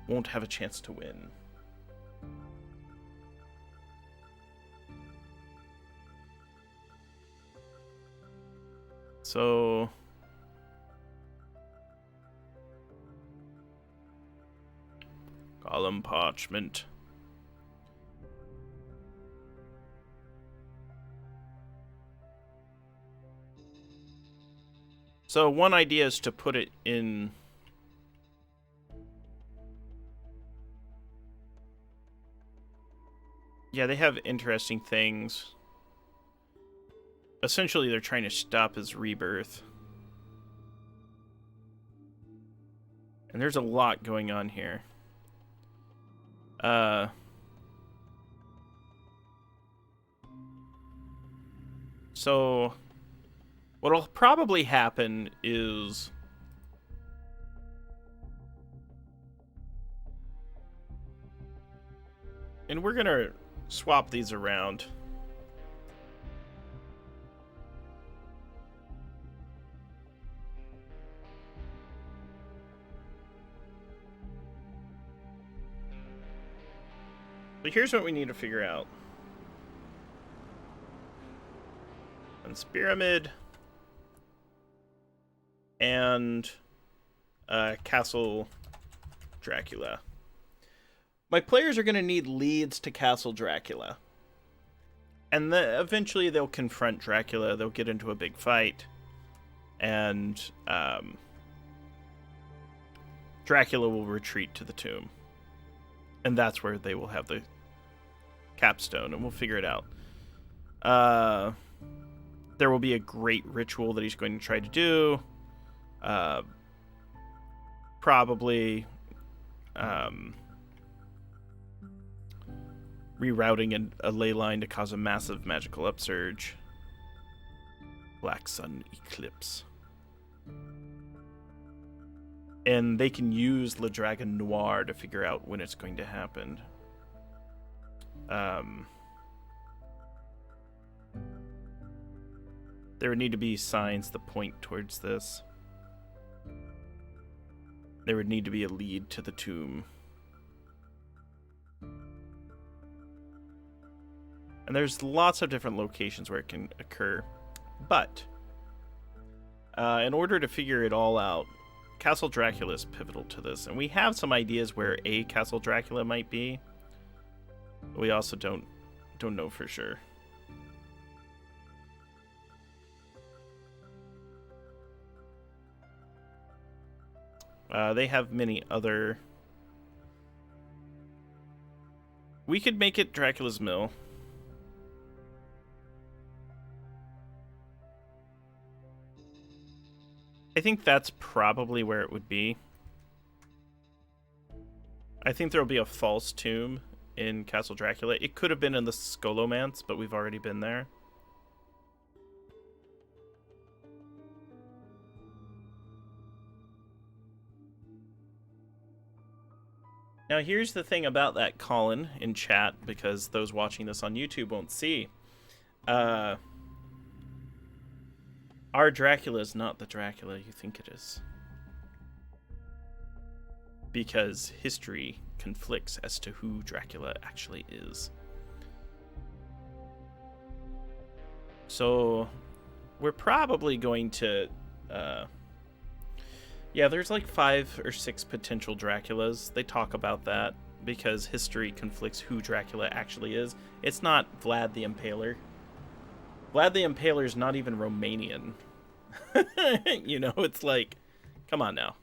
won't have a chance to win. So... column parchment. So one idea is to put it in... Yeah, they have interesting things. Essentially, they're trying to stop his rebirth. And there's a lot going on here. So, what'll probably happen is... And we're gonna swap these around. But here's what we need to figure out. Conspirator and Castle Dracula. My players are going to need leads to Castle Dracula. And eventually they'll confront Dracula, they'll get into a big fight, and Dracula will retreat to the tomb. And that's where they will have the capstone, and we'll figure it out. There will be a great ritual that he's going to try to do. Probably rerouting a ley line to cause a massive magical upsurge. Black Sun Eclipse. And they can use Le Dragon Noir to figure out when it's going to happen. There would need to be signs that point towards this. there would need to be a lead to the tomb. And there's lots of different locations where it can occur. But in order to figure it all out, Castle Dracula is pivotal to this. And we have some ideas where a Castle Dracula might be. We also don't know for sure. They have many other... We could make it Dracula's Mill. I think that's probably where it would be. I think there will be a false tomb in Castle Dracula. It could have been in the Scholomance, but we've already been there. Now, here's the thing about that, Colin, in chat, because those watching this on YouTube won't see. Our Dracula is not the Dracula you think it is. Because history conflicts as to who Dracula actually is. So, we're probably going to... yeah, there's like 5 or 6 potential Draculas. They talk about that because history conflicts who Dracula actually is. It's not Vlad the Impaler. Vlad the Impaler is not even Romanian. You know, it's like, come on now.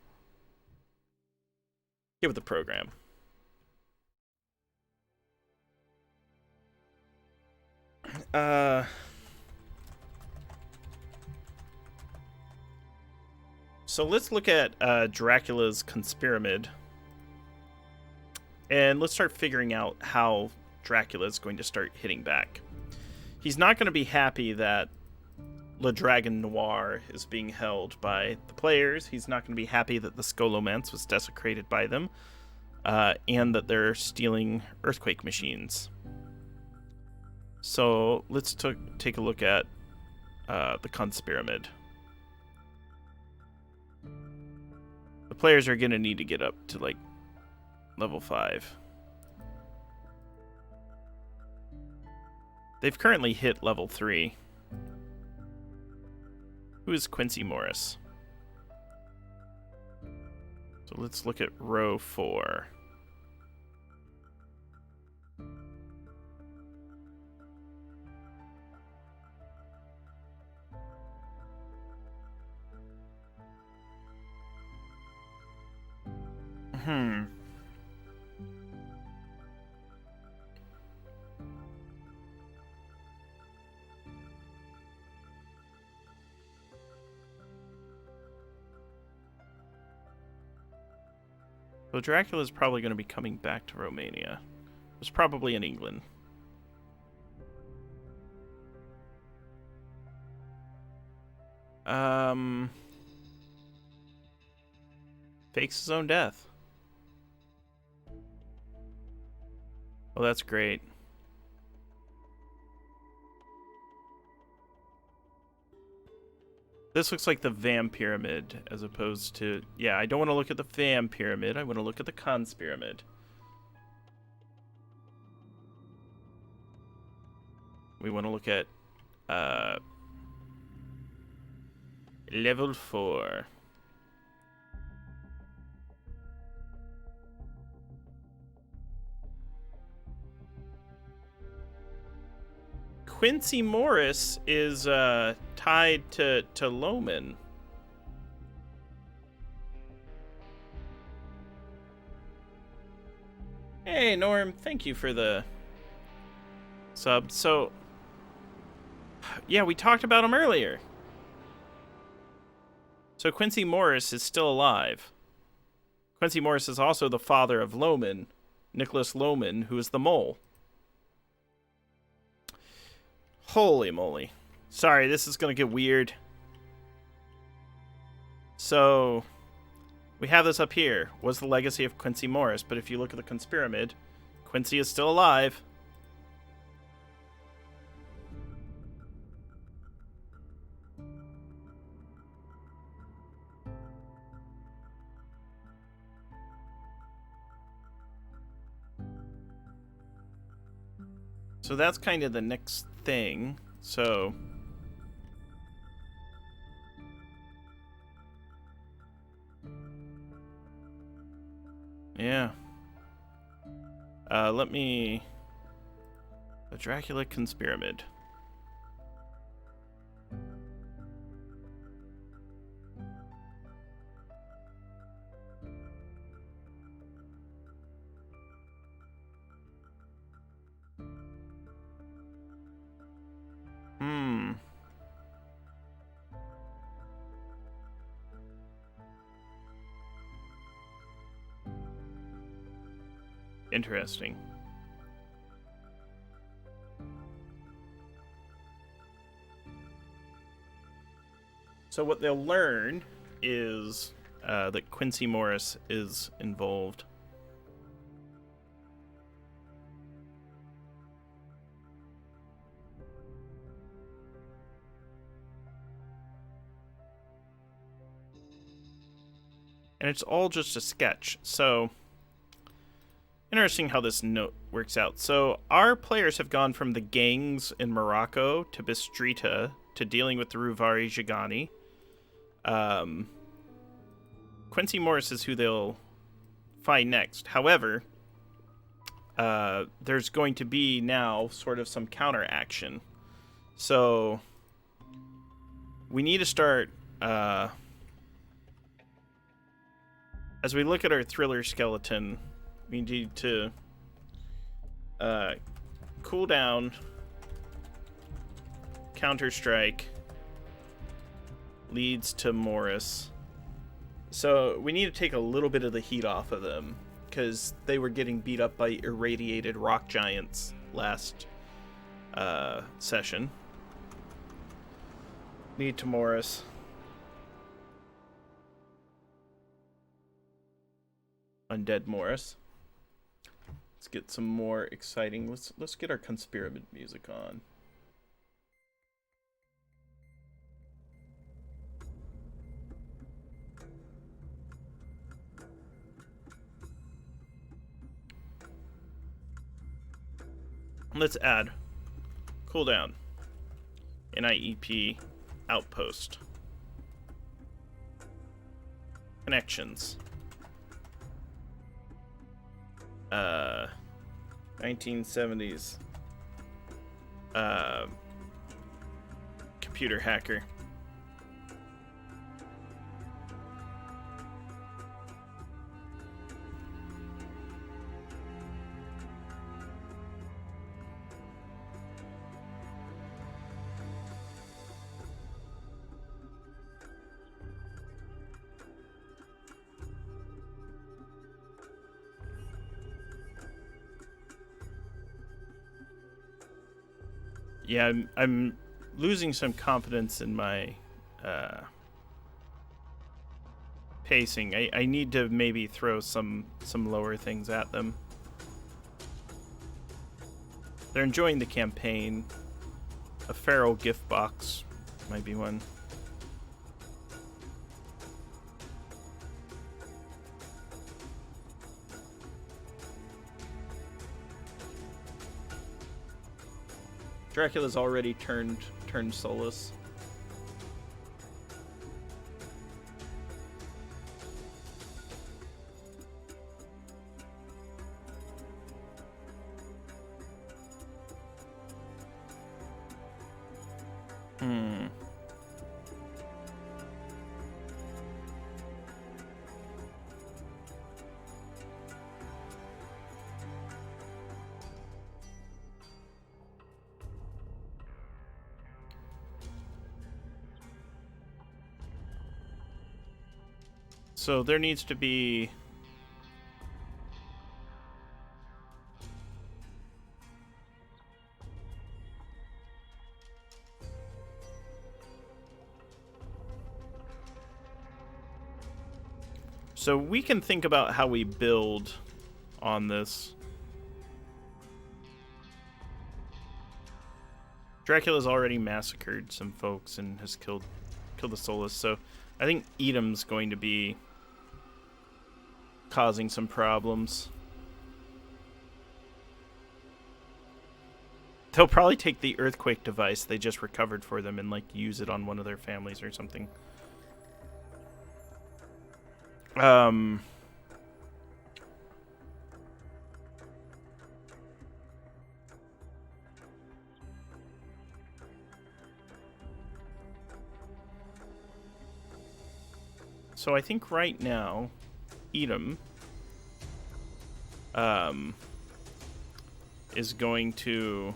Get with the program. So let's look at Dracula's Conspiramid. And let's start figuring out how Dracula is going to start hitting back. He's not going to be happy that Le Dragon Noir is being held by the players. He's not going to be happy that the Scholomance was desecrated by them. And that they're stealing earthquake machines. So let's take a look at the Conspiramid. The players are going to need to get up to, like, level 5. They've currently hit level 3. Who is Quincy Morris? So let's look at row 4. So Dracula's probably going to be coming back to Romania. It's probably in England. Fakes his own death. Oh, that's great. This looks like the Vam Pyramid as opposed to... Yeah, I don't want to look at the Vam Pyramid. I want to look at the Conspiramid. We want to look at level 4. Quincy Morris is tied to Loman. Hey, Norm, thank you for the sub. So, yeah, we talked about him earlier. So Quincy Morris is still alive. Quincy Morris is also the father of Loman, Nicholas Loman, who is the mole. Holy moly. Sorry, this is going to get weird. So, we have this up here. Was the legacy of Quincy Morris, but if you look at the Conspiramid, Quincy is still alive. So that's kind of the next thing. So yeah. Let me... The Dracula Conspirator. Interesting. So what they'll learn is that Quincy Morris is involved. And it's all just a sketch. So interesting how this note works out. So our players have gone from the gangs in Morocco to Bistrita to dealing with the Ruvari Gigani. Quincy Morris is who they'll find next. However, there's going to be now sort of some counter action. So we need to start... as we look at our thriller skeleton, we need to cool down, counter-strike, leads to Morris. So we need to take a little bit of the heat off of them, because they were getting beat up by irradiated rock giants last session. Lead to Morris. Undead Morris. Let's get some more exciting. Let's get our Conspirator music on. Let's add cooldown, NIEP, outpost, connections, 1970s, computer hacker. Yeah, I'm losing some confidence in my pacing. I need to maybe throw some lower things at them. They're enjoying the campaign. A feral gift box might be one. Dracula's already turned soulless. So there needs to be... So we can think about how we build on this. Dracula's already massacred some folks and has killed the soulless, so I think Edam's going to be causing some problems. They'll probably take the earthquake device they just recovered for them and, like, use it on one of their families or something. So I think right now, Edom is going to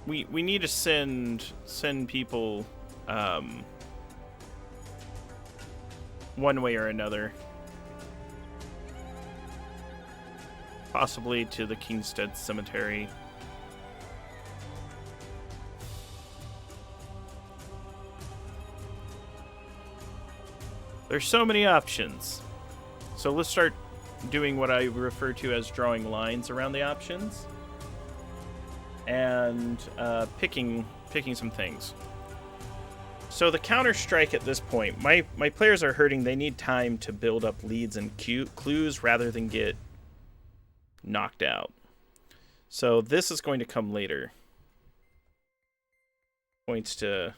we need to send people one way or another, possibly to the Kingstead Cemetery. There's so many options. So let's start doing what I refer to as drawing lines around the options and picking some things. So the counter-strike at this point, my players are hurting. They need time to build up leads and clues rather than get knocked out. So this is going to come later. Points to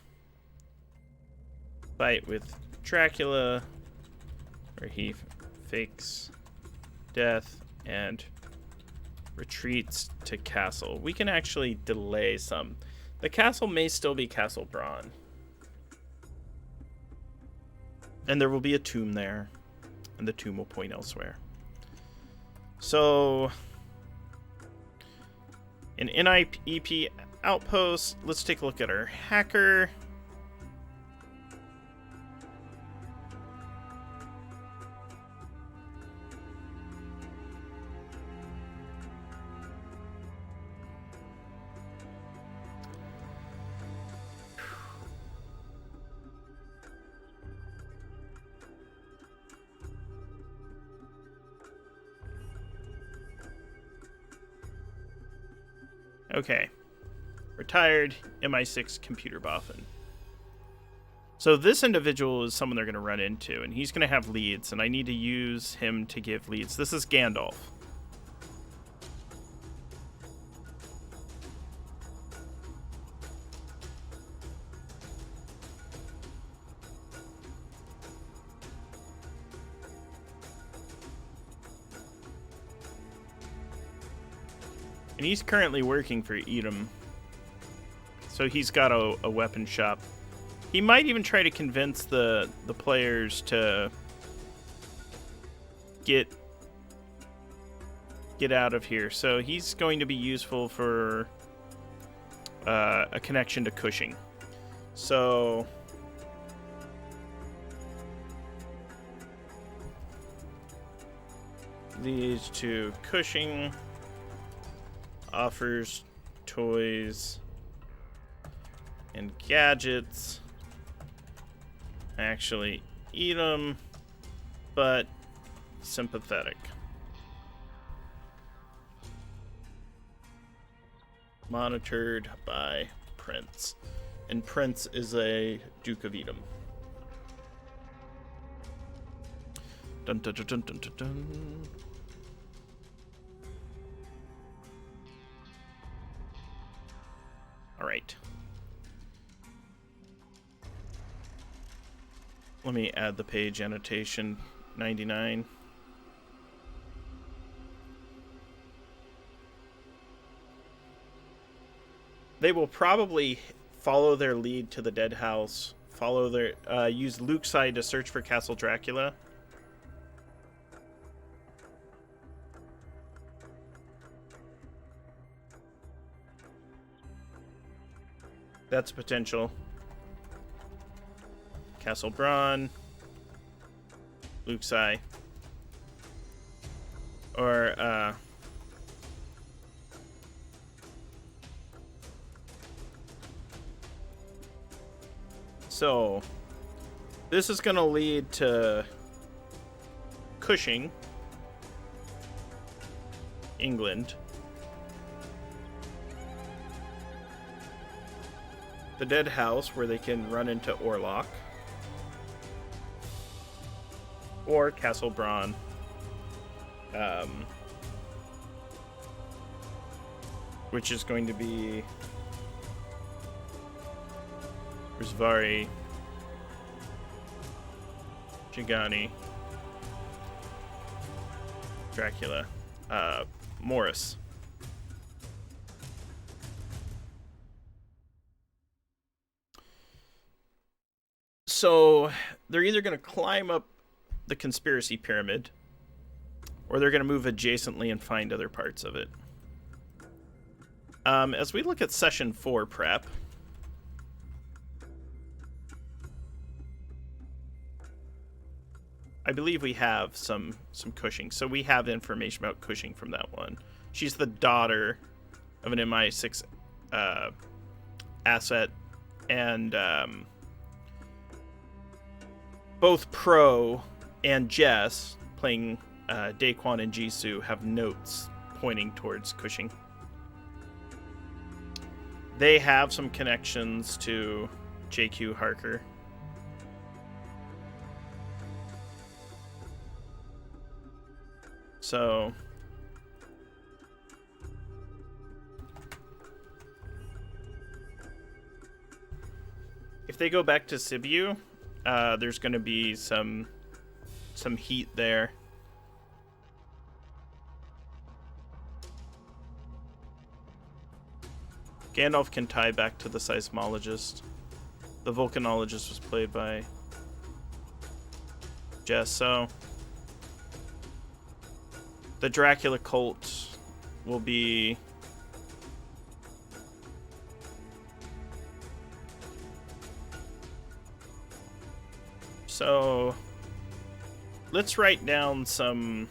fight with Dracula, where he fakes death and retreats to castle. We can actually delay some. The castle may still be Castle Braun. And there will be a tomb there, and the tomb will point elsewhere. So, an NIEP outpost. Let's take a look at our hacker. Okay. Retired MI6 computer boffin. So this individual is someone they're going to run into, and he's going to have leads, and I need to use him to give leads. This is Gandalf. And he's currently working for Edom. So he's got a weapon shop. He might even try to convince the players to get out of here. So he's going to be useful for a connection to Cushing. So these to Cushing. Offers toys and gadgets. Actually, eat them, but sympathetic. Monitored by Prince. And Prince is a Duke of Edom. Dun dun dun dun dun dun dun. All right. Let me add the page annotation 99. They will probably follow their lead to the dead house, follow their use Luke's side to search for Castle Dracula. That's potential. Castle Braun. Luke's Eye. Or, so, this is going to lead to Cushing, England. The dead house, where they can run into Orlok. Or Castle Braun. which is going to be Rizvari, Gigani, Dracula, Morris. So they're either going to climb up the conspiracy pyramid, or they're going to move adjacently and find other parts of it. As we look at session 4 prep, I believe we have some Cushing. So we have information about Cushing from that one. She's the daughter of an MI6 asset, and both Pro and Jess, playing Daquan and Jisoo, have notes pointing towards Cushing. They have some connections to JQ Harker. So if they go back to Sibiu, there's going to be some heat there. Gandalf can tie back to the seismologist. The volcanologist was played by Jess, so the Dracula cult will be so let's write down some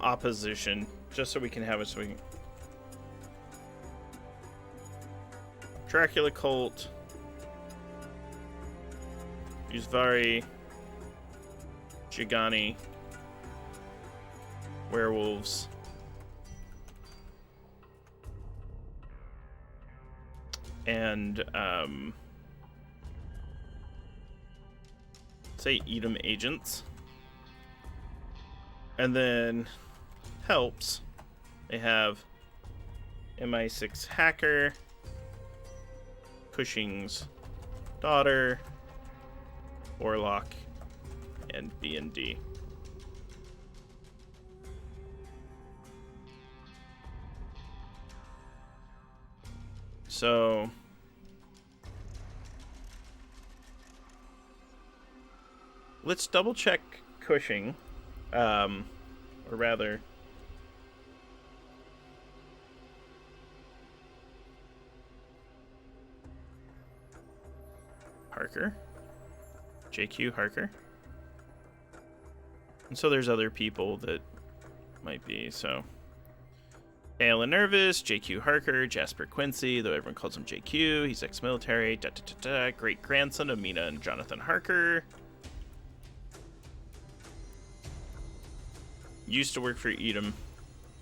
opposition, just so we can have it. So we can... Dracula cult, Yuzvari, Gigani, werewolves, and say Edom agents. And then helps, they have MI6 hacker, Cushing's daughter, Warlock, and B&D. So let's double check Cushing. Or rather, Harker, JQ Harker. And so there's other people that might be, so Alan Nervous, JQ Harker, Jasper Quincy, though everyone calls him JQ, he's ex-military, great grandson of Mina and Jonathan Harker. Used to work for Edom,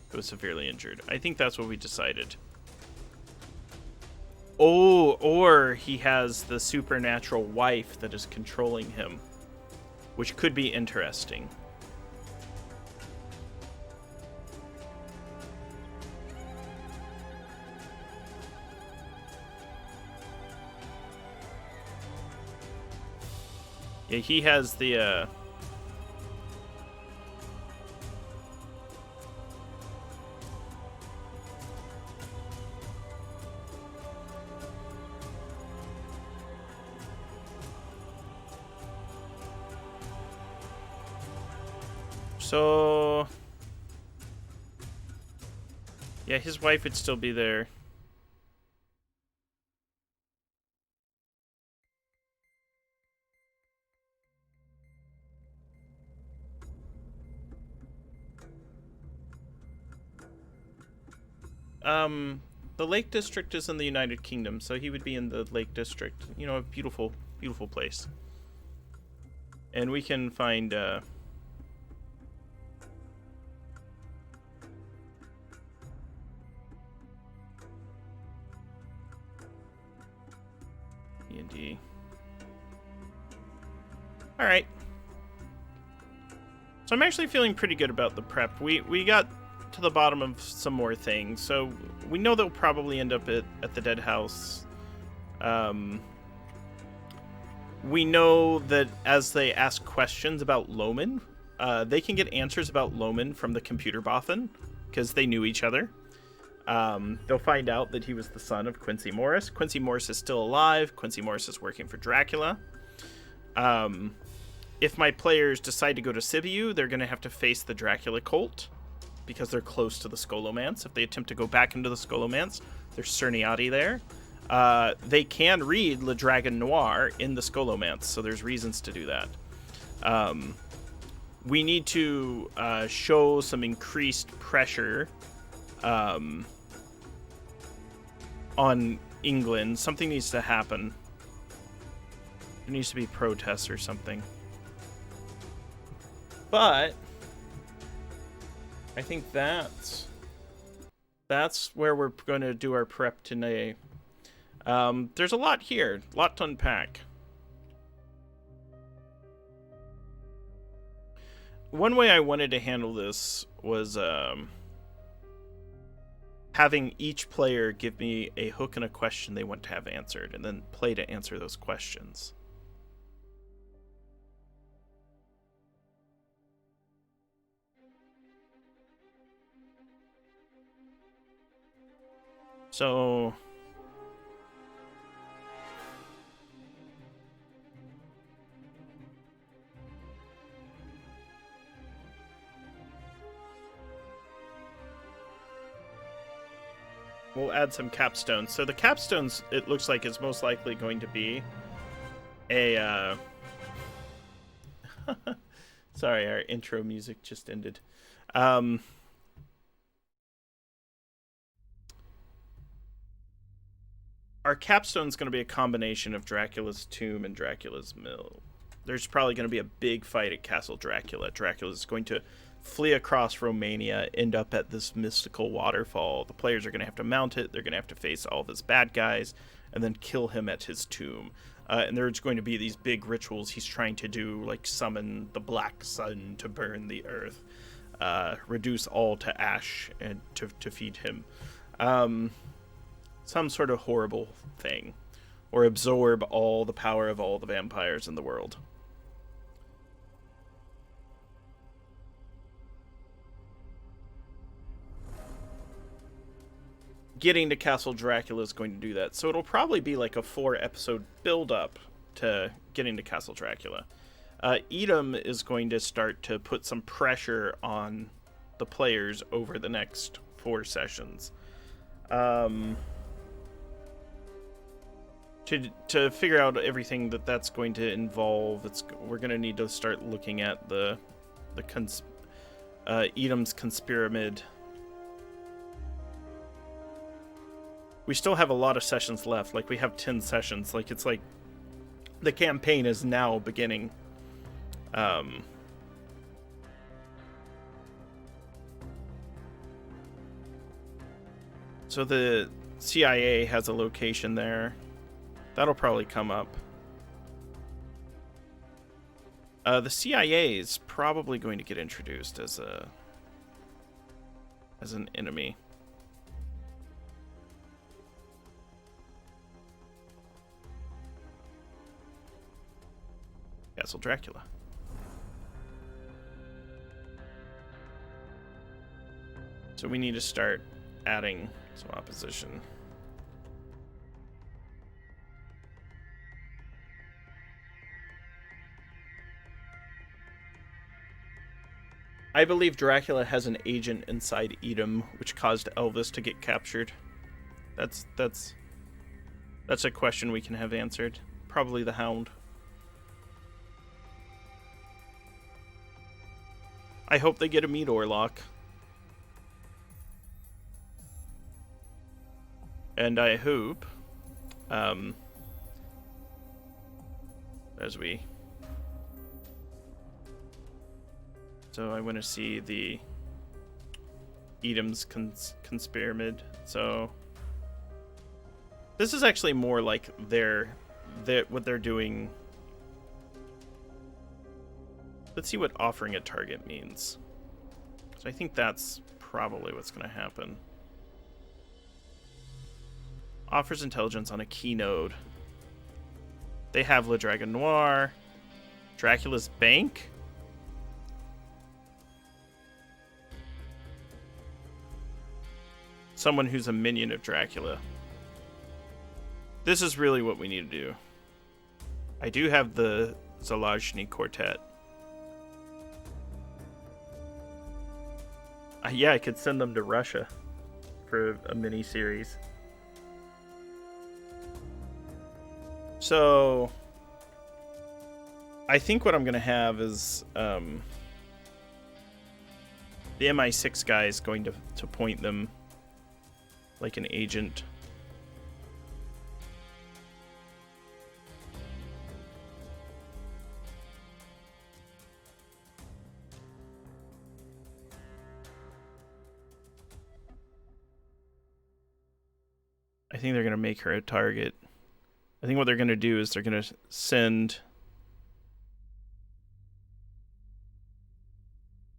but was severely injured. I think that's what we decided. Oh, or he has the supernatural wife that is controlling him, which could be interesting. Yeah, he has the So, yeah, his wife would still be there. The Lake District is in the United Kingdom, so he would be in the Lake District. You know, a beautiful, beautiful place. And we can find, D&D. Alright. So I'm actually feeling pretty good about the prep. We got to the bottom of some more things. So we know they'll probably end up at the dead house. We know that as they ask questions about Loman, they can get answers about Loman from the computer boffin, because they knew each other. They'll find out that he was the son of Quincy Morris. Quincy Morris is still alive. Quincy Morris is working for Dracula. If my players decide to go to Sibiu, they're going to have to face the Dracula cult, because they're close to the Scholomance. If they attempt to go back into the Scholomance, there's Cerniati there. They can read Le Dragon Noir in the Scholomance, so there's reasons to do that. We need to show some increased pressure on England. Something needs to happen. There needs to be protests or something. But I think that's where we're going to do our prep today. There's a lot here, a lot to unpack. One way I wanted to handle this was having each player give me a hook and a question they want to have answered, and then play to answer those questions. So we'll add some capstones. So the capstones, it looks like, is most likely going to be a sorry, our intro music just ended. Our capstone's going to be a combination of Dracula's tomb and Dracula's mill. There's probably going to be a big fight at Castle Dracula. Dracula's going to flee across Romania, end up at this mystical waterfall. The players are going to have to mount it. They're going to have to face all of his bad guys and then kill him at his tomb. And there's going to be these big rituals he's trying to do, like summon the black sun to burn the earth, reduce all to ash and to feed him. Some sort of horrible thing, or absorb all the power of all the vampires in the world. Getting to Castle Dracula is going to do that, so it'll probably be like a 4-episode build-up to getting to Castle Dracula. Edom is going to start to put some pressure on the players over the next 4 sessions. To figure out everything that's going to involve, we're going to need to start looking at Edom's Conspiramid. We still have a lot of sessions left. Like, we have 10 sessions. Like, it's like the campaign is now beginning. So the CIA has a location there. That'll probably come up. The CIA is probably going to get introduced as an enemy. Castle Dracula. So we need to start adding some opposition. I believe Dracula has an agent inside Edom, which caused Elvis to get captured. That's a question we can have answered. Probably the Hound. I hope they get a meat Orlock. And I hope, So I want to see the Edom's Conspiramid. So this is actually more like what they're doing Let's see what offering a target means. So I think that's probably what's going to happen. Offers intelligence on a key node. They have Le Dragon Noir. Dracula's Bank. Someone who's a minion of Dracula. This is really what we need to do. I do have the Zalajny Quartet. Yeah, I could send them to Russia for a mini-series. So, I think what I'm going to have is the MI6 guy is going to point them like an agent. I think they're going to make her a target. I think what they're going to do is they're going to send...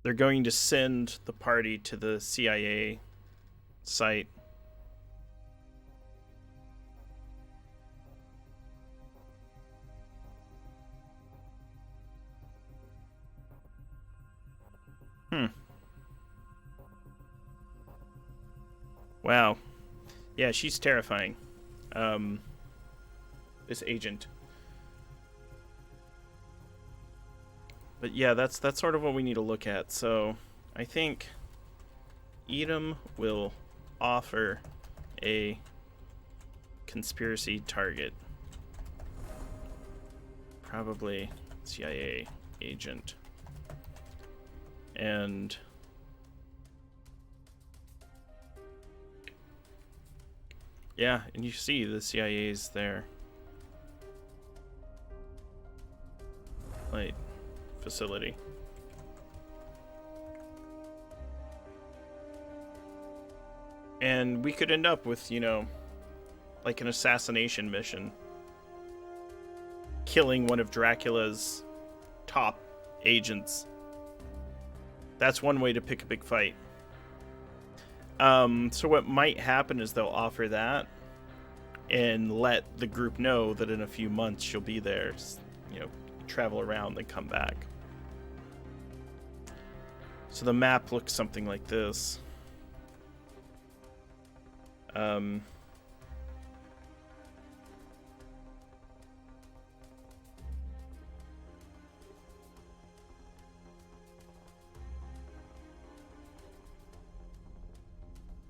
They're going to send the party to the CIA site. Wow. Yeah, she's terrifying. This agent. But yeah, that's sort of what we need to look at. So I think Edom will offer a conspiracy target. Probably CIA agent. And yeah, and you see the CIA's there. Like, facility. And we could end up with, you know, like an assassination mission. Killing one of Dracula's top agents. That's one way to pick a big fight. So what might happen is they'll offer that and let the group know that in a few months she'll be there. You know, travel around, then come back. So the map looks something like this.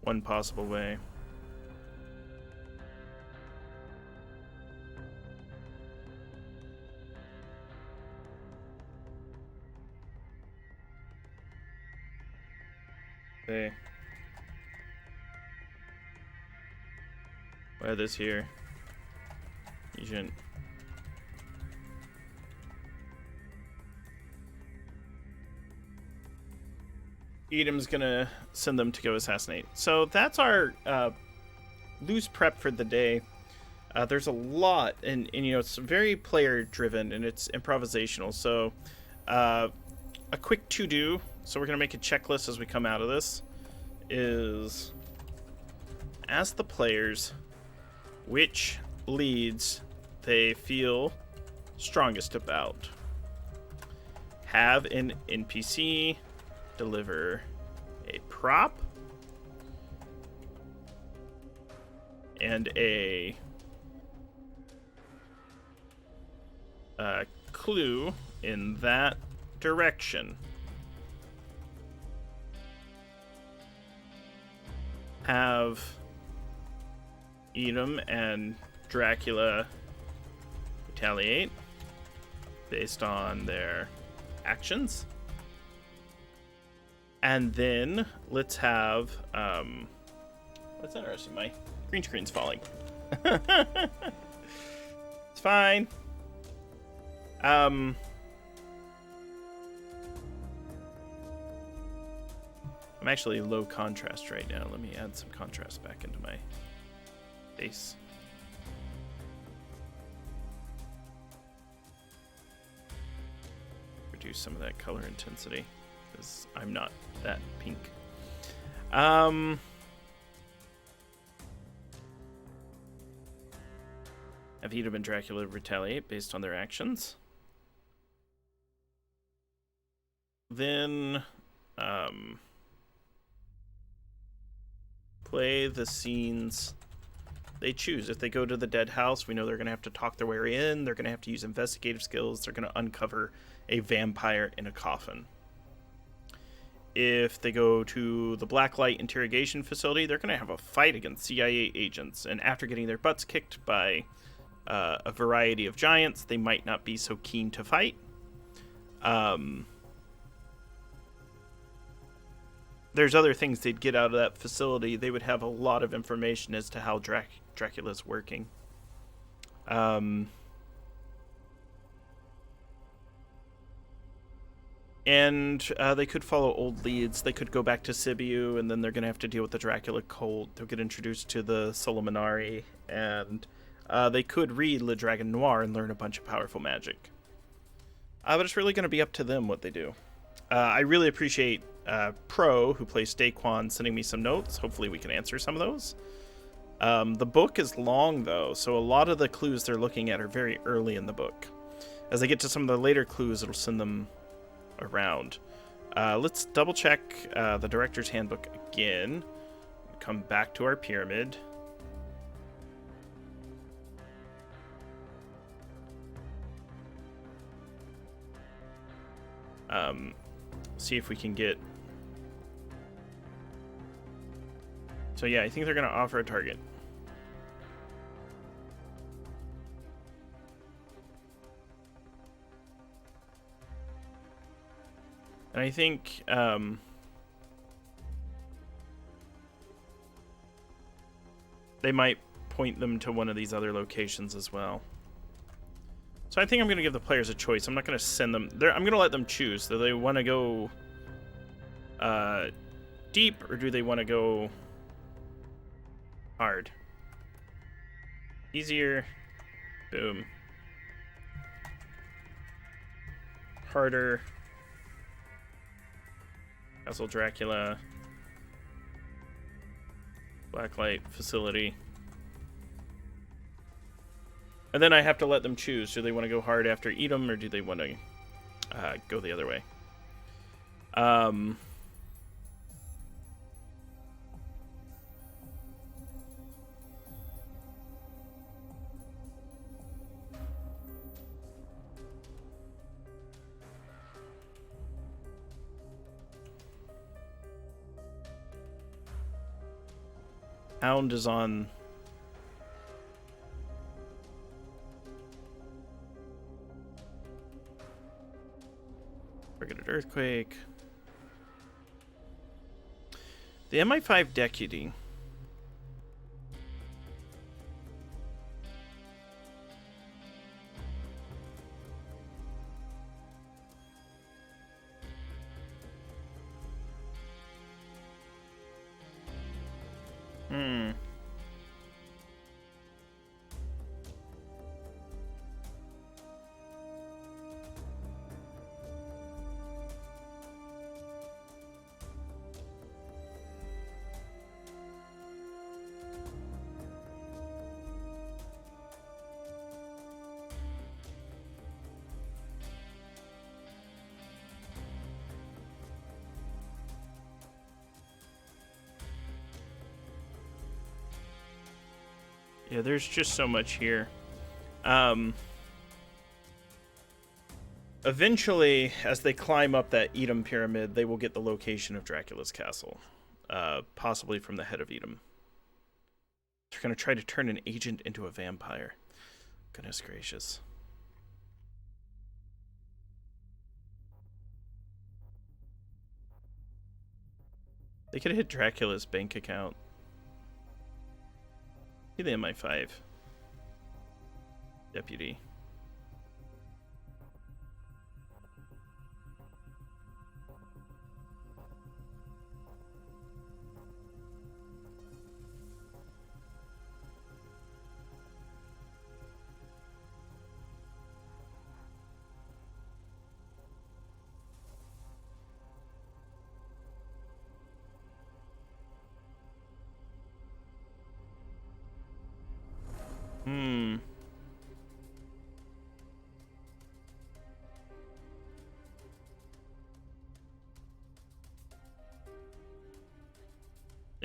One possible way. Okay. Why are this here? Agent. Edom's gonna send them to go assassinate. So that's our loose prep for the day. There's a lot, and you know, it's very player driven and it's improvisational. So a quick to-do, so we're gonna make a checklist as we come out of this, is ask the players which leads they feel strongest about. Have an NPC deliver a prop and a clue in that direction. Have Edom and Dracula retaliate based on their actions. And then let's have that's interesting, my green screen's falling. It's fine. I'm actually low contrast right now. Let me add some contrast back into my face. reduce some of that color intensity, because I'm not that pink. Have Edom and Dracula retaliate based on their actions. Then, play the scenes they choose. If they go to the dead house, we know they're going to have to talk their way in. They're going to have to use investigative skills. They're going to uncover a vampire in a coffin. If they go to the Blacklight interrogation facility, they're going to have a fight against CIA agents. And after getting their butts kicked by a variety of giants, they might not be so keen to fight. There's other things they'd get out of that facility. They would have a lot of information as to how Dracula's working. And they could follow old leads. They could go back to Sibiu, and then they're going to have to deal with the Dracula cult. They'll get introduced to the Solomonari, and they could read Le Dragon Noir and learn a bunch of powerful magic. But it's really going to be up to them what they do. I really appreciate Pro, who plays Daquan, sending me some notes. Hopefully we can answer some of those. The book is long, though, so a lot of the clues they're looking at are very early in the book. As they get to some of the later clues, it'll send them around. Let's double-check the Director's Handbook again. Come back to our pyramid. See if we can get... So yeah, I think they're going to offer a target. And I think they might point them to one of these other locations as well. So I think I'm going to give the players a choice. I'm not going to send them there. I'm going to let them choose. Do they want to go deep, or do they want to go hard? Easier. Boom. Harder. Castle Dracula. Blacklight facility. And then I have to let them choose. Do they want to go hard after Edom, or do they want to go the other way? Hound is on... Targeted Earthquake. The MI5 Deputy. Yeah, there's just so much here. Eventually, as they climb up that Edom pyramid, they will get the location of Dracula's castle. Possibly from the head of Edom. They're going to try to turn an agent into a vampire. Goodness gracious. They could have hit Dracula's bank account. See the MI5 Deputy.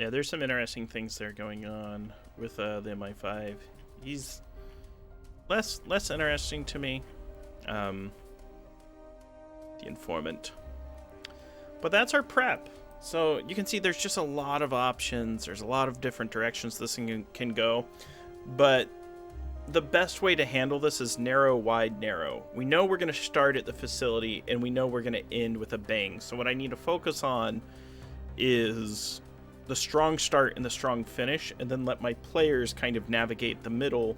Yeah, there's some interesting things there going on with the MI5. He's less interesting to me. The informant. But that's our prep. So you can see there's just a lot of options. There's a lot of different directions this thing can go. But the best way to handle this is narrow, wide, narrow. We know we're going to start at the facility, and we know we're going to end with a bang. So what I need to focus on is the strong start and the strong finish, and then let my players kind of navigate the middle,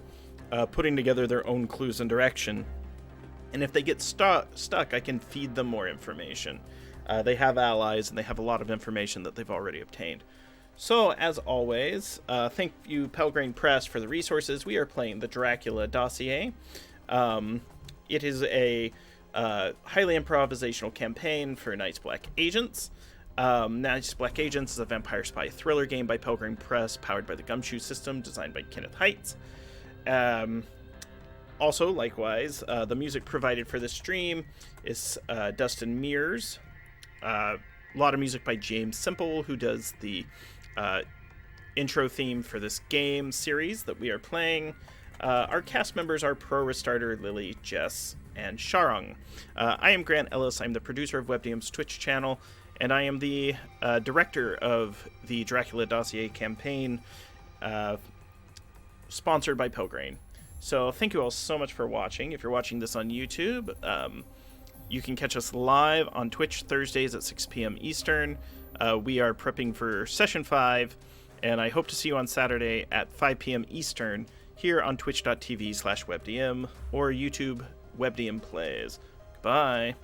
putting together their own clues and direction. And if they get stuck, I can feed them more information. They have allies, and they have a lot of information that they've already obtained. So, as always, thank you, Pelgrane Press, for the resources. We are playing the Dracula Dossier. It is a highly improvisational campaign for Night's Black Agents. Night's Black Agents is a vampire spy thriller game by Pelgrane Press, powered by the Gumshoe system, designed by Kenneth Heitz. Also, likewise, the music provided for this stream is Dustin Mears. A lot of music by James Simple, who does the intro theme for this game series that we are playing. Our cast members are Pro Restarter, Lily, Jess, and Sharung. I am Grant Ellis. I'm the producer of WebDM's Twitch channel, and I am the director of the Dracula Dossier campaign, sponsored by Pelgrane. So thank you all so much for watching. If you're watching this on YouTube, you can catch us live on Twitch Thursdays at 6 p.m. Eastern. We are prepping for Session 5, and I hope to see you on Saturday at 5 p.m. Eastern here on twitch.tv/webdm or YouTube WebDM Plays. Goodbye.